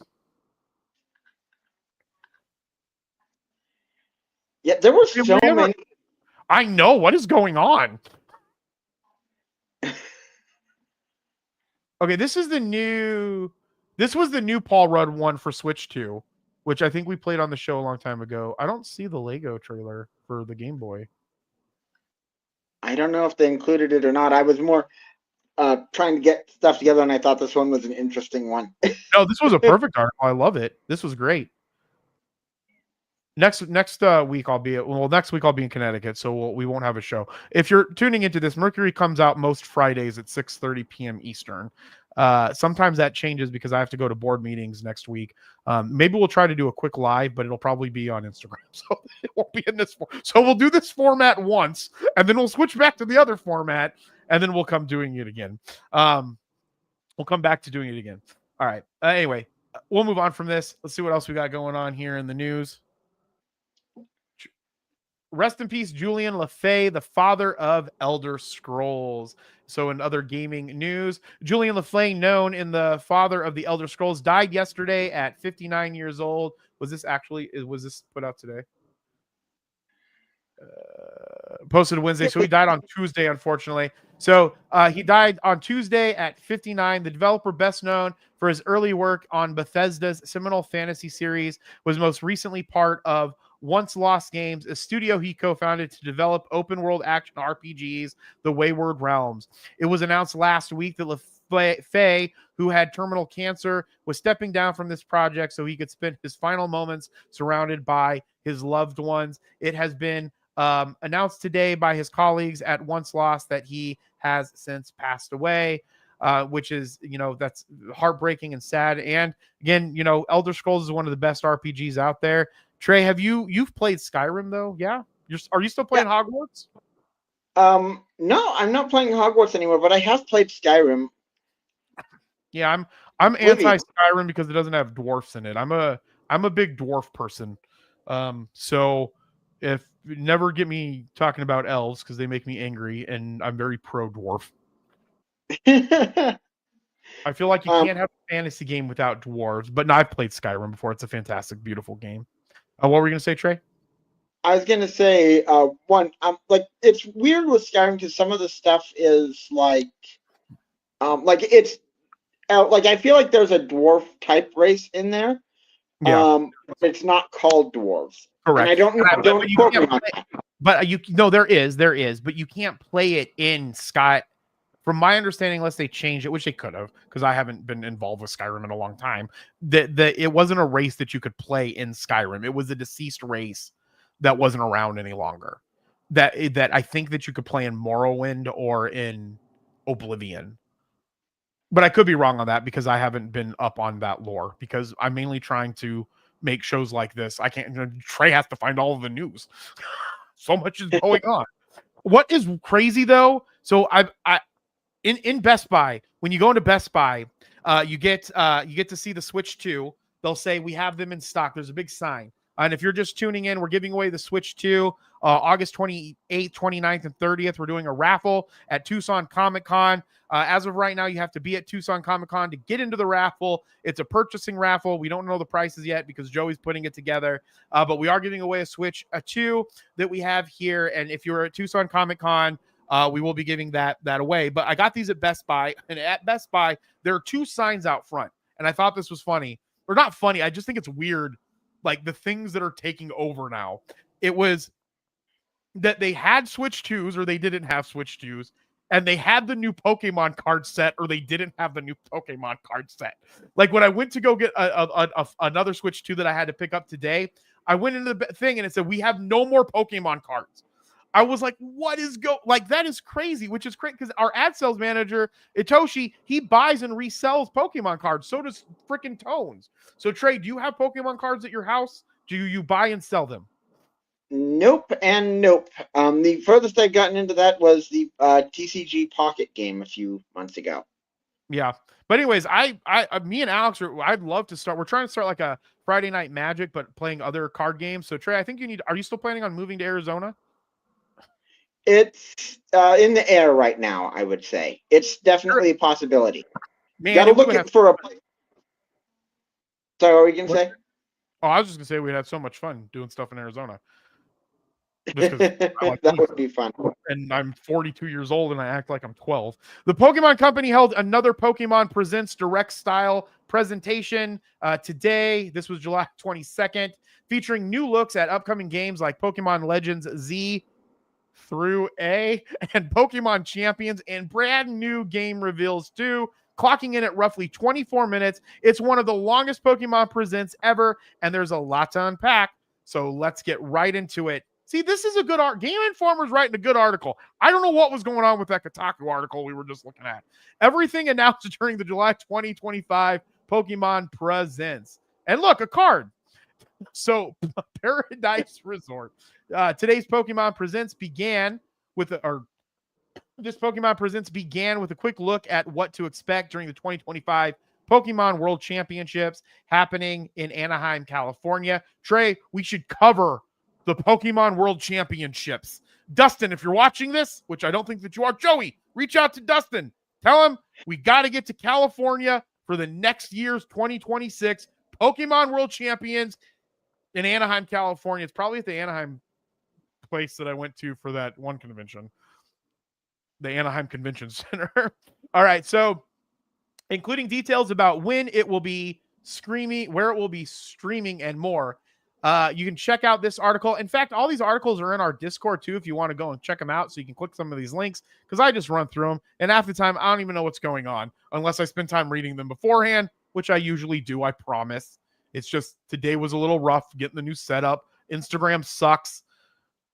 Yeah, there were so many. I know. What is going on? Okay, this was the new Paul Rudd one for Switch 2, which I think we played on the show a long time ago. I don't see the Lego trailer for the Game Boy. I don't know if they included it or not. I was more trying to get stuff together, and I thought this one was an interesting one. No, this was a perfect article. I love it. This was great. Next week I'll be in Connecticut, so we won't have a show. If you're tuning into this, Mercury comes out most Fridays at 6:30 p.m. Eastern. Sometimes that changes because I have to go to board meetings next week. Maybe we'll try to do a quick live, but it'll probably be on Instagram, so it won't be in this. So we'll do this format once, and then we'll switch back to the other format, and then we'll come doing it again. We'll come back to doing it again. All right. Anyway, we'll move on from this. Let's see what else we got going on here in the news. Rest in peace, Julian LaFay, the father of Elder Scrolls. So in other gaming news, Julian LaFay, known in the father of the Elder Scrolls, died yesterday at 59 years old. Was this put out today? Posted Wednesday. So he died on Tuesday, unfortunately. So he died on Tuesday at 59. The developer, best known for his early work on Bethesda's seminal fantasy series, was most recently part of Once Lost Games, a studio he co-founded to develop open-world action RPGs, The Wayward Realms. It was announced last week that LaFay, who had terminal cancer, was stepping down from this project so he could spend his final moments surrounded by his loved ones. It has been announced today by his colleagues at Once Lost that he has since passed away, which is, that's heartbreaking and sad. And again, Elder Scrolls is one of the best RPGs out there. Trey, you've played Skyrim though? Yeah. Are you still playing Hogwarts? No, I'm not playing Hogwarts anymore, but I have played Skyrim. Yeah, I'm anti Skyrim because it doesn't have dwarfs in it. I'm a big dwarf person. So if never get me talking about elves because they make me angry, and I'm very pro dwarf. I feel like you can't have a fantasy game without dwarves, but no, I've played Skyrim before. It's a fantastic, beautiful game. What were you gonna say, Trey? I was gonna say it's weird with Skyrim because some of the stuff is like it's I feel like there's a dwarf type race in there. Yeah. But it's not called dwarves. Correct. And I don't quote me on that. But there is, but you can't play it in Sky. From my understanding, unless they changed it, which they could have, because I haven't been involved with Skyrim in a long time, it wasn't a race that you could play in Skyrim. It was a deceased race that wasn't around any longer. That I think that you could play in Morrowind or in Oblivion. But I could be wrong on that because I haven't been up on that lore, because I'm mainly trying to make shows like this. I can't. Trey has to find all of the news. So much is going on. What is crazy though? So in Best Buy, when you go into Best Buy, you get to see the Switch 2. They'll say we have them in stock. There's a big sign. And if you're just tuning in, we're giving away the Switch 2 August 28th, 29th, and 30th. We're doing a raffle at Tucson Comic-Con. As of right now, you have to be at Tucson Comic-Con to get into the raffle. It's a purchasing raffle. We don't know the prices yet because Joey's putting it together. But we are giving away a Switch 2 that we have here. And if you're at Tucson Comic-Con, we will be giving that away. But I got these at Best Buy, and at Best Buy, there are 2 signs out front. And I thought this was funny. Or not funny, I just think it's weird, like the things that are taking over now. It was that they had Switch 2s or they didn't have Switch 2s, and they had the new Pokemon card set or they didn't have the new Pokemon card set. Like when I went to go get another Switch 2 that I had to pick up today, I went into the thing and it said, we have no more Pokemon cards. I was like, what is like, that is crazy, which is crazy because our ad sales manager, Itoshi, he buys and resells Pokemon cards. So does freaking Tones. So Trey, do you have Pokemon cards at your house? Do you buy and sell them? Nope and nope. The furthest I've gotten into that was the TCG Pocket game a few months ago. Yeah. But anyways, me and Alex, I'd love to start. We're trying to start like a Friday Night Magic, but playing other card games. So Trey, I think are you still planning on moving to Arizona? It's in the air right now, I would say. It's definitely a possibility. Man, gotta look for a place. So what were you going to say? Oh, I was just going to say we'd have so much fun doing stuff in Arizona. That would be fun. And I'm 42 years old and I act like I'm 12. The Pokemon Company held another Pokemon Presents Direct Style presentation today. This was July 22nd, featuring new looks at upcoming games like Pokemon Legends Z through A and Pokemon Champions, and brand new game reveals too, clocking in at roughly 24 minutes. It's one of the longest Pokemon Presents ever, and there's a lot to unpack. So let's get right into it. See, this is a good art. Game Informer's writing a good article. I don't know what was going on with that Kotaku article we were just looking at. Everything announced during the July 2025 Pokemon Presents. And look, a card. So, Paradise Resort. Today's Pokemon Presents began with this Pokemon Presents began with a quick look at what to expect during the 2025 Pokemon World Championships happening in Anaheim, California. Trey, we should cover the Pokemon World Championships. Dustin, if you're watching this, which I don't think that you are, Joey, reach out to Dustin. Tell him we got to get to California for the next year's 2026 Pokemon World Champions in Anaheim, California. It's probably at the Anaheim place that I went to for that one convention, the Anaheim Convention Center. All right, so including details about when it will be streaming, where it will be streaming, and more. You can check out this article. In fact, all these articles are in our Discord too, if you want to go and check them out, so you can click some of these links, because I just run through them, and half the time I don't even know what's going on unless I spend time reading them beforehand, which I usually do, I promise. It's just today was a little rough getting the new setup. Instagram sucks,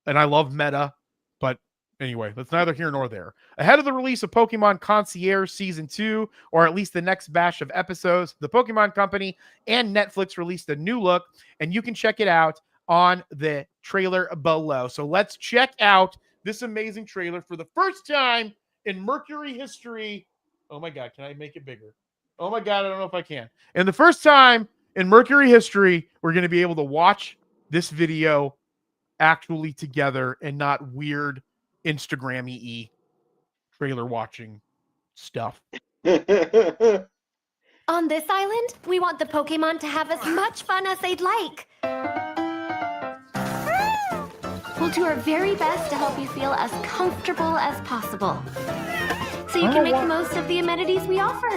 and I love Meta, but anyway, that's neither here nor there. Ahead of the release of Pokemon Concierge Season 2, or at least the next batch of episodes, the Pokemon Company and Netflix released a new look, and you can check it out on the trailer below. So let's check out this amazing trailer for the first time in Mercury history. Oh my God, can I make it bigger? Oh my God, I don't know if I can. And the first time in Mercury history, we're going to be able to watch this video actually together and not weird Instagram-y trailer watching stuff. On this island, we want the Pokemon to have as much fun as they'd like. We'll do our very best to help you feel as comfortable as possible, so you can make the most of the amenities we offer.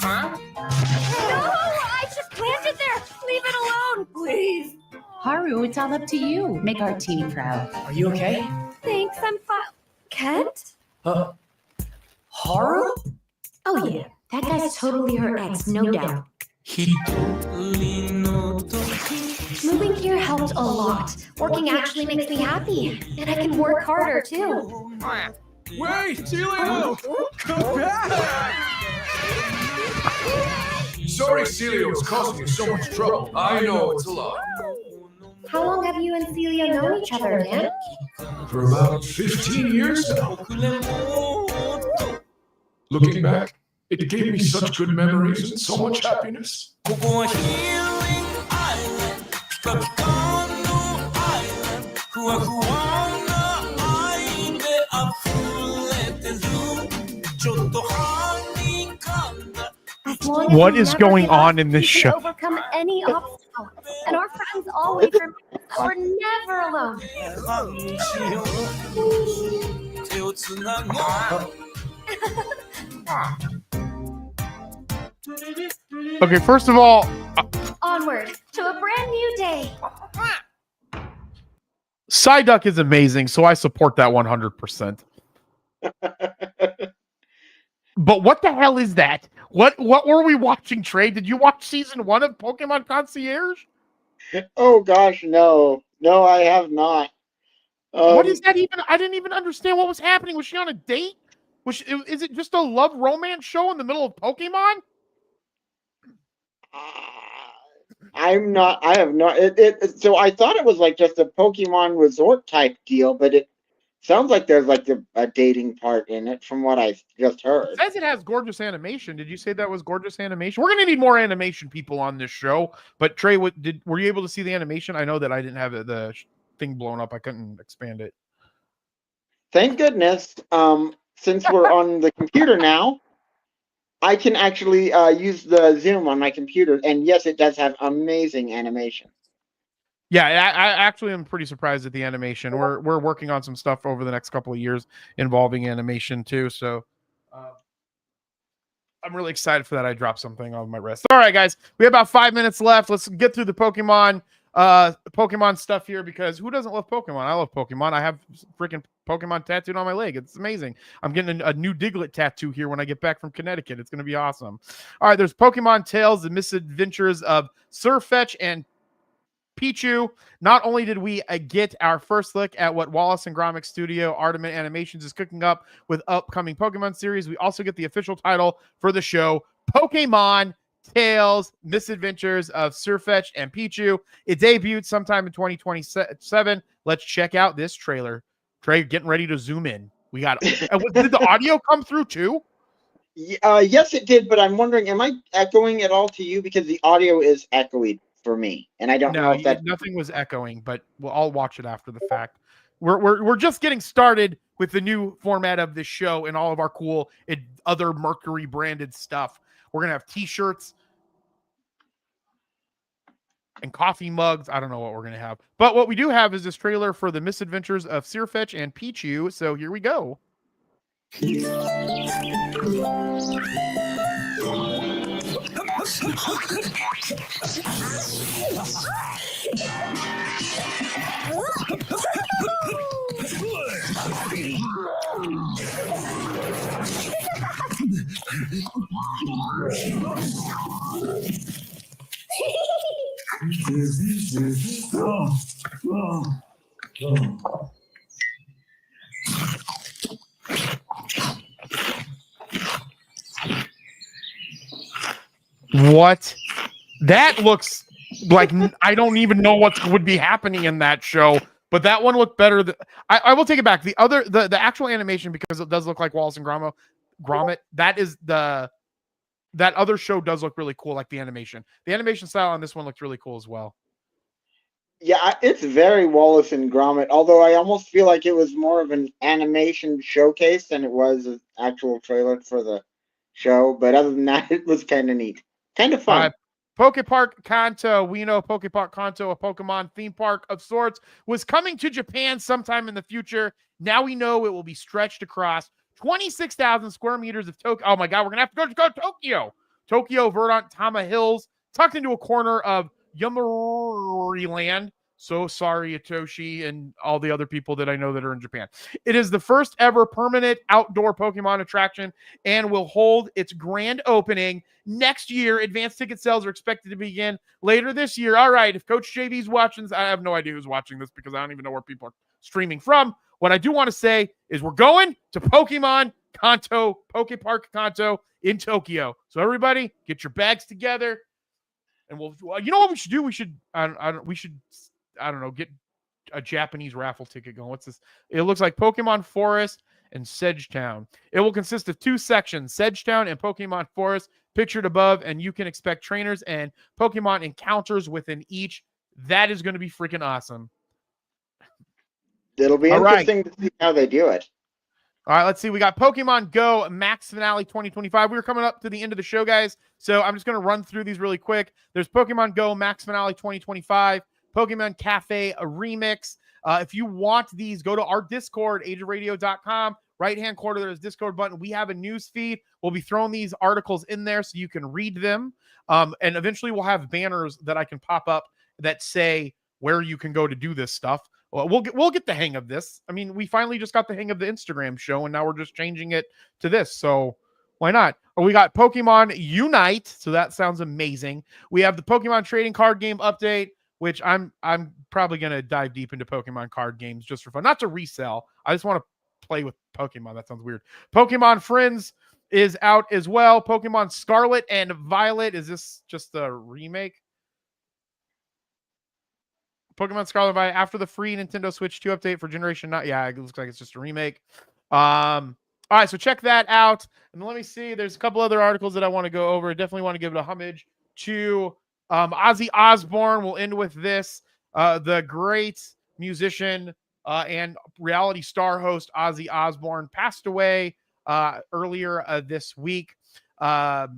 Huh? No! I just landed there! Leave it alone, please! Haru, it's all up to you. Make our team proud. Are you okay? Thanks, I'm fine. Kent? Haru? Oh yeah, that guy's totally her ex, no doubt. Moving here helped a lot. Working actually makes me happy, and I can work harder too. Wait, Celio! Come back! Sorry, Celio is causing you so much trouble. I know it's a lot. How long have you and Celia known each other, Dan? For about 15 years now. Looking back, it gave me such good memories and so much happiness. What is going on in this show? Overcome any obstacle, and our friends always remember that we're never alone. Okay, first of all, Onward to a brand new day. Psyduck is amazing, so I support that 100%. But what the hell is that? What were we watching, Trey? Did you watch season 1 of Pokemon Concierge? Oh gosh, no, I have not. What is that even? I didn't even understand what was happening. Was she on a date? Is it just a love romance show in the middle of Pokemon? I'm not. I have not. So I thought it was like just a Pokemon resort type deal, but it sounds like there's like a dating part in it, from what I just heard. It says it has gorgeous animation. Did you say that was gorgeous animation? We're gonna need more animation people on this show. But Trey, were you able to see the animation? I know that I didn't have the thing blown up. I couldn't expand it. Thank goodness. Since we're on the computer now, I can actually use the Zoom on my computer, and yes, it does have amazing animation. Yeah, I actually am pretty surprised at the animation. We're working on some stuff over the next couple of years involving animation too. So I'm really excited for that. I dropped something on my wrist. All right, guys, we have about 5 minutes left. Let's get through the Pokemon stuff here, because who doesn't love Pokemon? I love Pokemon. I have freaking Pokemon tattooed on my leg. It's amazing. I'm getting a new Diglett tattoo here when I get back from Connecticut. It's going to be awesome. All right, there's Pokemon Tales, The Misadventures of Sirfetch'd and Pichu. Not only did we get our first look at what Wallace and Gromit Studio Artiment Animations is cooking up with upcoming Pokemon series, we also get the official title for the show, Pokemon Tales, Misadventures of Sirfetch'd and Pichu. It debuted sometime in 2027. Let's check out this trailer. Trey, getting ready to zoom in. We got did the audio come through too? Yes, it did, but I'm wondering, am I echoing at all to you? Because the audio is echoey for me, and I don't know if that nothing was echoing, but I'll watch it after the fact. We're just getting started with the new format of this show and all of our cool other Mercury branded stuff. We're gonna have t-shirts and coffee mugs. I don't know what we're gonna have, but what we do have is this trailer for the Misadventures of Sirfetch'd and Pichu. So here we go. What? That looks like I don't even know what would be happening in that show, but that one looked better. I will take it back. The actual animation, because it does look like Wallace and Gromit. That other show does look really cool, like the animation. The animation style on this one looked really cool as well. Yeah, it's very Wallace and Gromit, although I almost feel like it was more of an animation showcase than it was an actual trailer for the show. But other than that, it was kind of neat. Kind of fun. Pokepark Kanto. We know Pokepark Kanto, a Pokemon theme park of sorts, was coming to Japan sometime in the future. Now we know it will be stretched across 26,000 square meters of Tokyo. Oh my God, we're going to have to go to Tokyo. Tokyo, Verdant, Tama Hills, tucked into a corner of Yomiuri Land. So sorry, Itoshi and all the other people that I know that are in Japan. It is the first ever permanent outdoor Pokemon attraction and will hold its grand opening next year. Advanced ticket sales are expected to begin later this year. All right, if Coach JV's watching, I have no idea who's watching this because I don't even know where people are streaming from. What I do want to say is we're going to Pokemon Kanto, Pokepark Kanto in Tokyo. So everybody, get your bags together, and we'll. You know what we should do? We should. I don't know. Get a Japanese raffle ticket going. What's this? It looks like Pokemon Forest and Sedgetown. It will consist of 2 sections, Sedgetown and Pokemon Forest, pictured above, and you can expect trainers and Pokemon encounters within each. That is going to be freaking awesome. It'll be interesting to see how they do it. All right, let's see. We got Pokemon Go Max Finale 2025. We were coming up to the end of the show, guys, so I'm just going to run through these really quick. There's Pokemon Go Max Finale 2025, Pokemon Cafe, a remix. If you want these, go to our Discord, ageofradio.com. right-hand corner, there's Discord button. We have a news feed. We'll be throwing these articles in there so you can read them. And eventually we'll have banners that I can pop up that say where you can go to do this stuff. Well, we'll get the hang of this. I mean, we finally just got the hang of the Instagram show, and now we're just changing it to this. So why not? We got Pokemon Unite, so that sounds amazing. We have the Pokemon trading card game update, which I'm probably gonna dive deep into Pokemon card games just for fun, not to resell. I just want to play with Pokemon. That sounds weird. Pokemon Friends is out as well. Pokemon Scarlet and Violet. Is this just a remake? Pokemon Scarlet and Violet after the free Nintendo Switch 2 update for Generation 9. Yeah, it looks like it's just a remake. All right, so check that out. And let me see. There's a couple other articles that I want to go over. Definitely want to give it a homage to Ozzy Ozzbourne. We'll end with this. The great musician and reality star host Ozzy Ozzbourne passed away earlier this week. I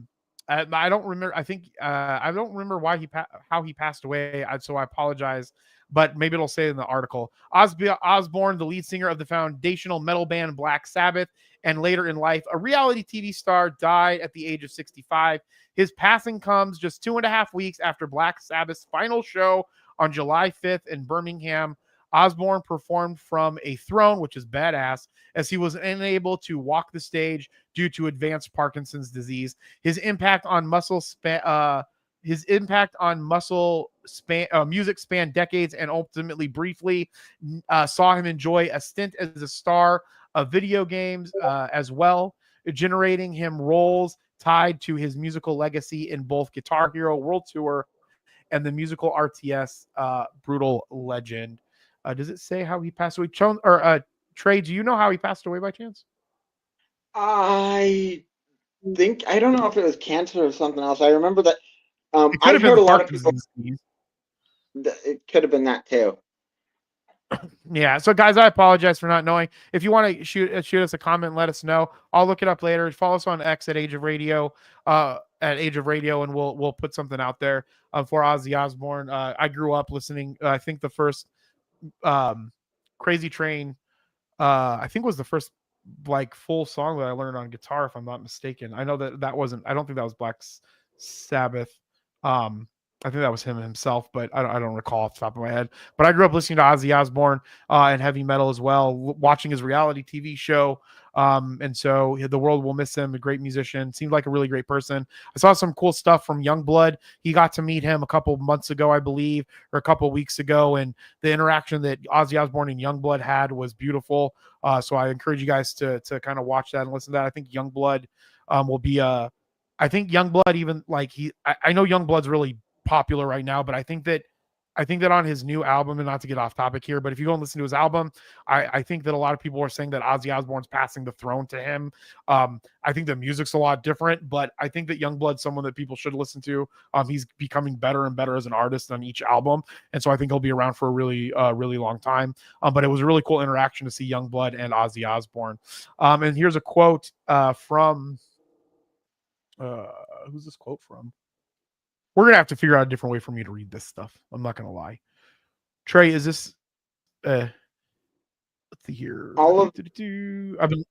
don't remember. I think I don't remember why how he passed away. So I apologize, but maybe it'll say in the article. Ozzy Ozzbourne, the lead singer of the foundational metal band Black Sabbath, and later in life a reality TV star, died at the age of 65. His passing comes just 2.5 weeks after Black Sabbath's final show on July 5th in Birmingham. Ozzbourne performed from a throne, which is badass, as he was unable to walk the stage due to advanced Parkinson's disease. His impact on music spanned decades, and ultimately, briefly, saw him enjoy a stint as a star of video games as well, generating him roles tied to his musical legacy in both Guitar Hero World Tour and the musical RTS Brutal Legend. Does it say how he passed away? Trey, do you know how he passed away by chance? I don't know if it was cancer or something else. I remember that It could I've have been heard a the lot of people. Parkinson's disease. It could have been that too. Yeah. So, guys, I apologize for not knowing. If you want to shoot us a comment, let us know. I'll look it up later. Follow us on X at Age of Radio, and we'll put something out there for Ozzy Ozzbourne. I grew up listening. I think the first Crazy Train, I think was the first like full song that I learned on guitar, if I'm not mistaken. I know that wasn't. I don't think that was Black Sabbath. I think that was him himself, but I don't recall off the top of my head. But I grew up listening to Ozzy Ozzbourne and heavy metal as well, watching his reality TV show. And so the world will miss him. A great musician, seemed like a really great person. I saw some cool stuff from Youngblood. He got to meet him a couple months ago, I believe, or a couple weeks ago, and the interaction that Ozzy Ozzbourne and Youngblood had was beautiful. So I encourage you guys to kind of watch that and listen to that. I think Youngblood will be I think Youngblood, even like I know Youngblood's really popular right now, but I think that on his new album, and not to get off topic here, but if you go and listen to his album, I think that a lot of people are saying that Ozzy Ozzbourne's passing the throne to him. I think the music's a lot different, but I think that Youngblood's someone that people should listen to. He's becoming better and better as an artist on each album, and so I think he'll be around for a really long time. But it was a really cool interaction to see Youngblood and Ozzy Ozzbourne. And here's a quote from who's this quote from? We're going to have to figure out a different way for me to read this stuff. I'm not going to lie. Trey, is this let's see here. I've been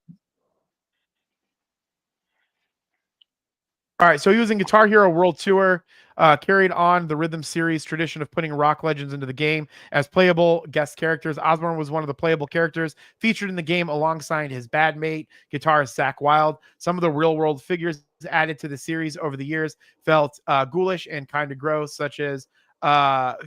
All right, so he was in Guitar Hero World Tour, carried on the Rhythm series tradition of putting rock legends into the game as playable guest characters. Ozzbourne was one of the playable characters featured in the game alongside his bandmate, guitarist Zakk Wylde. Some of the real-world figures added to the series over the years felt ghoulish and kind of gross, such as Jimi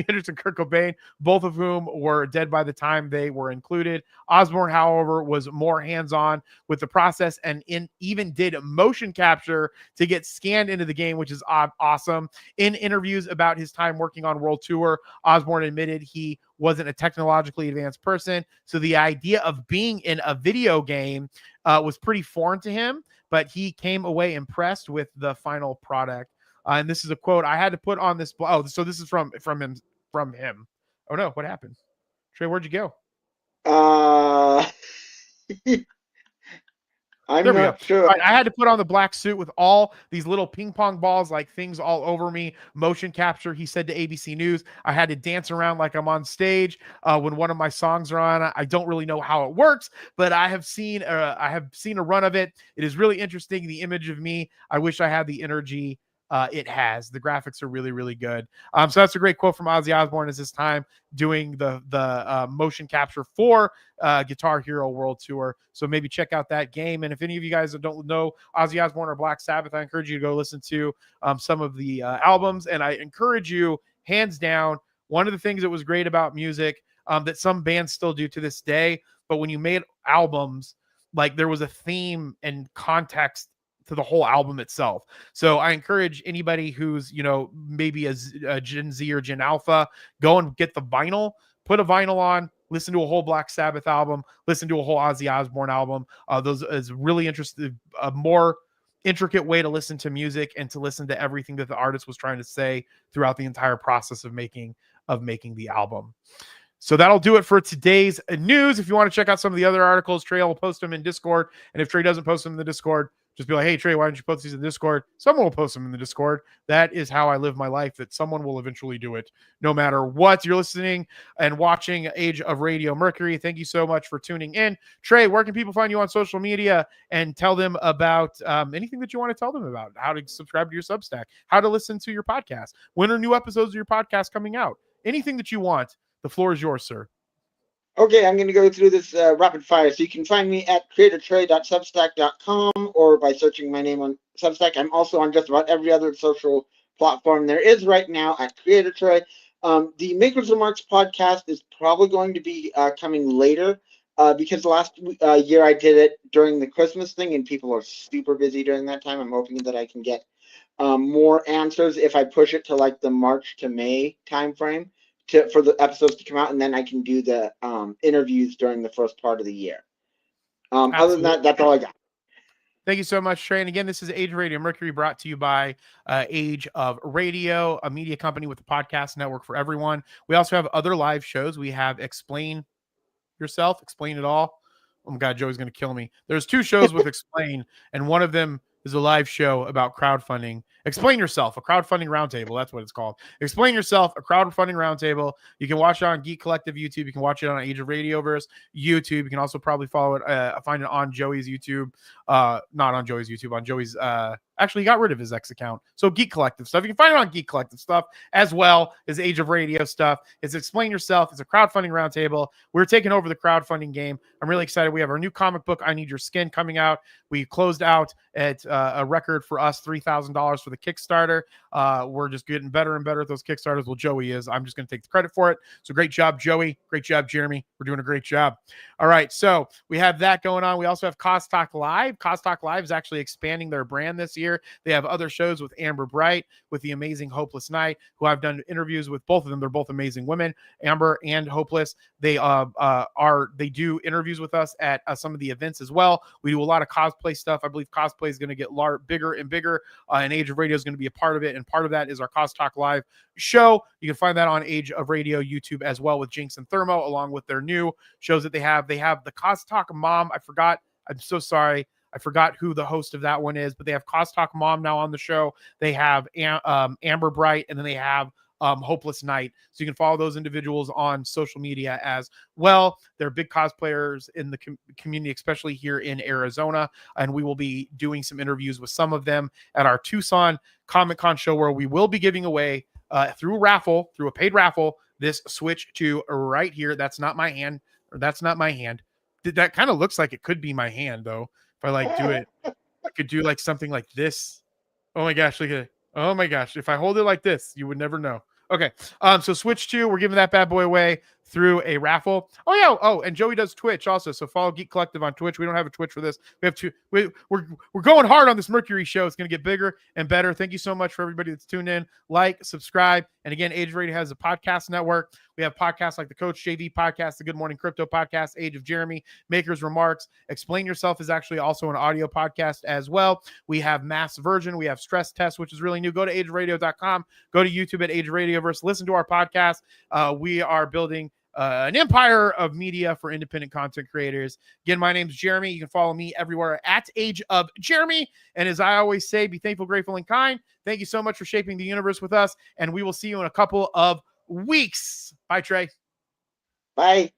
Hendrix and Kurt Cobain, both of whom were dead by the time they were included. Ozzbourne, however, was more hands-on with the process and even did motion capture to get scanned into the game, which is awesome. In interviews about his time working on World Tour, Ozzbourne admitted he wasn't a technologically advanced person, so the idea of being in a video game was pretty foreign to him, but he came away impressed with the final product. And this is a quote I had to put on this. Oh, so this is from him. Oh no, what happened? Trey, where'd you go? I'm There we go. not sure. All right, I had to put on the black suit with all these little ping pong balls, like things all over me. Motion capture, he said to ABC News. I had to dance around like I'm on stage when one of my songs are on. I don't really know how it works, but I have seen a run of it. It is really interesting. The image of me. I wish I had the energy. It has. The graphics are really, really good. So that's a great quote from Ozzy Ozzbourne. Is this time doing the motion capture for Guitar Hero World Tour. So maybe check out that game. And if any of you guys don't know Ozzy Ozzbourne or Black Sabbath, I encourage you to go listen to some of the albums. And I encourage you, hands down, one of the things that was great about music that some bands still do to this day, but when you made albums, like there was a theme and context to the whole album itself. So I encourage anybody who's, maybe a Gen Z or Gen Alpha, go and get the vinyl, put a vinyl on, listen to a whole Black Sabbath album, listen to a whole Ozzy Osbourne album. Those is really interesting, a more intricate way to listen to music and to listen to everything that the artist was trying to say throughout the entire process of making the album. So that'll do it for today's news. If you want to check out some of the other articles, Trey will post them in Discord. And if Trey doesn't post them in the Discord, just be like, hey, Trey, why don't you post these in Discord? Someone will post them in the Discord. That is how I live my life, that someone will eventually do it no matter what. You're listening and watching Age of Radio Mercury. Thank you so much for tuning in. Trey, where can people find you on social media and tell them about anything that you want to tell them about? How to subscribe to your Substack, how to listen to your podcast, when are new episodes of your podcast coming out? Anything that you want. The floor is yours, sir. Okay, I'm going to go through this rapid fire. So you can find me at creatortrey.substack.com or by searching my name on Substack. I'm also on just about every other social platform there is right now at Creator Trey. The Maker's Remarks podcast is probably going to be coming later because last year I did it during the Christmas thing and people are super busy during that time. I'm hoping that I can get more answers if I push it to like the March to May timeframe for the episodes to come out, and then I can do the interviews during the first part of the year. Other than that, that's all I got. Thank you so much, Trey. And again, this is Age of Radio Mercury, brought to you by Age of Radio, a media company with a podcast network for everyone. We also have other live shows. We have Explain Yourself, Explain It All. Oh my God, Joey's going to kill me. There's 2 shows with Explain, and one of them is a live show about crowdfunding. Explain Yourself, a crowdfunding roundtable. That's what it's called. Explain Yourself, a crowdfunding roundtable. You can watch it on Geek Collective YouTube. You can watch it on Age of Radioverse YouTube. You can also probably follow it, find it on Joey's YouTube. Not on Joey's YouTube, on Joey's actually he got rid of his X account. So Geek Collective stuff. You can find it on Geek Collective stuff as well as Age of Radio stuff. It's Explain Yourself. It's a crowdfunding roundtable. We're taking over the crowdfunding game. I'm really excited. We have our new comic book, I Need Your Skin, coming out. We closed out at a record for us, $3,000 for the Kickstarter. We're just getting better and better at those Kickstarters. Well, Joey is. I'm just going to take the credit for it. So great job, Joey. Great job, Jeremy. We're doing a great job. All right. So we have that going on. We also have Cos Talk Live. Cos Talk Live is actually expanding their brand this year. They have other shows with Amber Bright, with the amazing Hopeless Knight, who I've done interviews with both of them. They're both amazing women, Amber and Hopeless. They do interviews with us at some of the events as well. We do a lot of cosplay stuff. I believe cosplay is going to get bigger and bigger, and Age of Radio is going to be a part of it. And part of that is our Cos Talk Live show. You can find that on Age of Radio YouTube as well, with Jinx and Thermo, along with their new shows that they have. They have the Cos Talk Mom. I'm so sorry. I forgot who the host of that one is, but they have Cos Talk Mom now on the show. They have Amber Bright, and then they have Hopeless Knight. So you can follow those individuals on social media as well. They're big cosplayers in the community, especially here in Arizona. And we will be doing some interviews with some of them at our Tucson Comic-Con show, where we will be giving away through a paid raffle, this Switch 2 right here. That's not my hand. That kind of looks like it could be my hand, though. If I do it, I could do like something like this. Oh my gosh, look at it. Oh my gosh. If I hold it like this, you would never know. Okay. So Switch 2, we're giving that bad boy away through a raffle. Oh yeah. Oh, and Joey does Twitch also. So follow Geek Collective on Twitch. We don't have a Twitch for this. We have we're going hard on this Mercury show. It's going to get bigger and better. Thank you so much for everybody that's tuned in. Like, subscribe. And again, Age of Radio has a podcast network. We have podcasts like the Coach JV podcast, the Good Morning Crypto podcast, Age of Jeremy, Maker's Remarks. Explain Yourself is actually also an audio podcast as well. We have Mass Virgin. We have Stress Test, which is really new. Go to ageofradio.com. Go to YouTube at Age of Radioverse. Listen to our podcast. We are building an empire of media for independent content creators. Again, my name's Jeremy. You can follow me everywhere at Age of Jeremy. And as I always say, be thankful, grateful, and kind. Thank you so much for shaping the universe with us. And we will see you in a couple of weeks. Bye, Trey. Bye.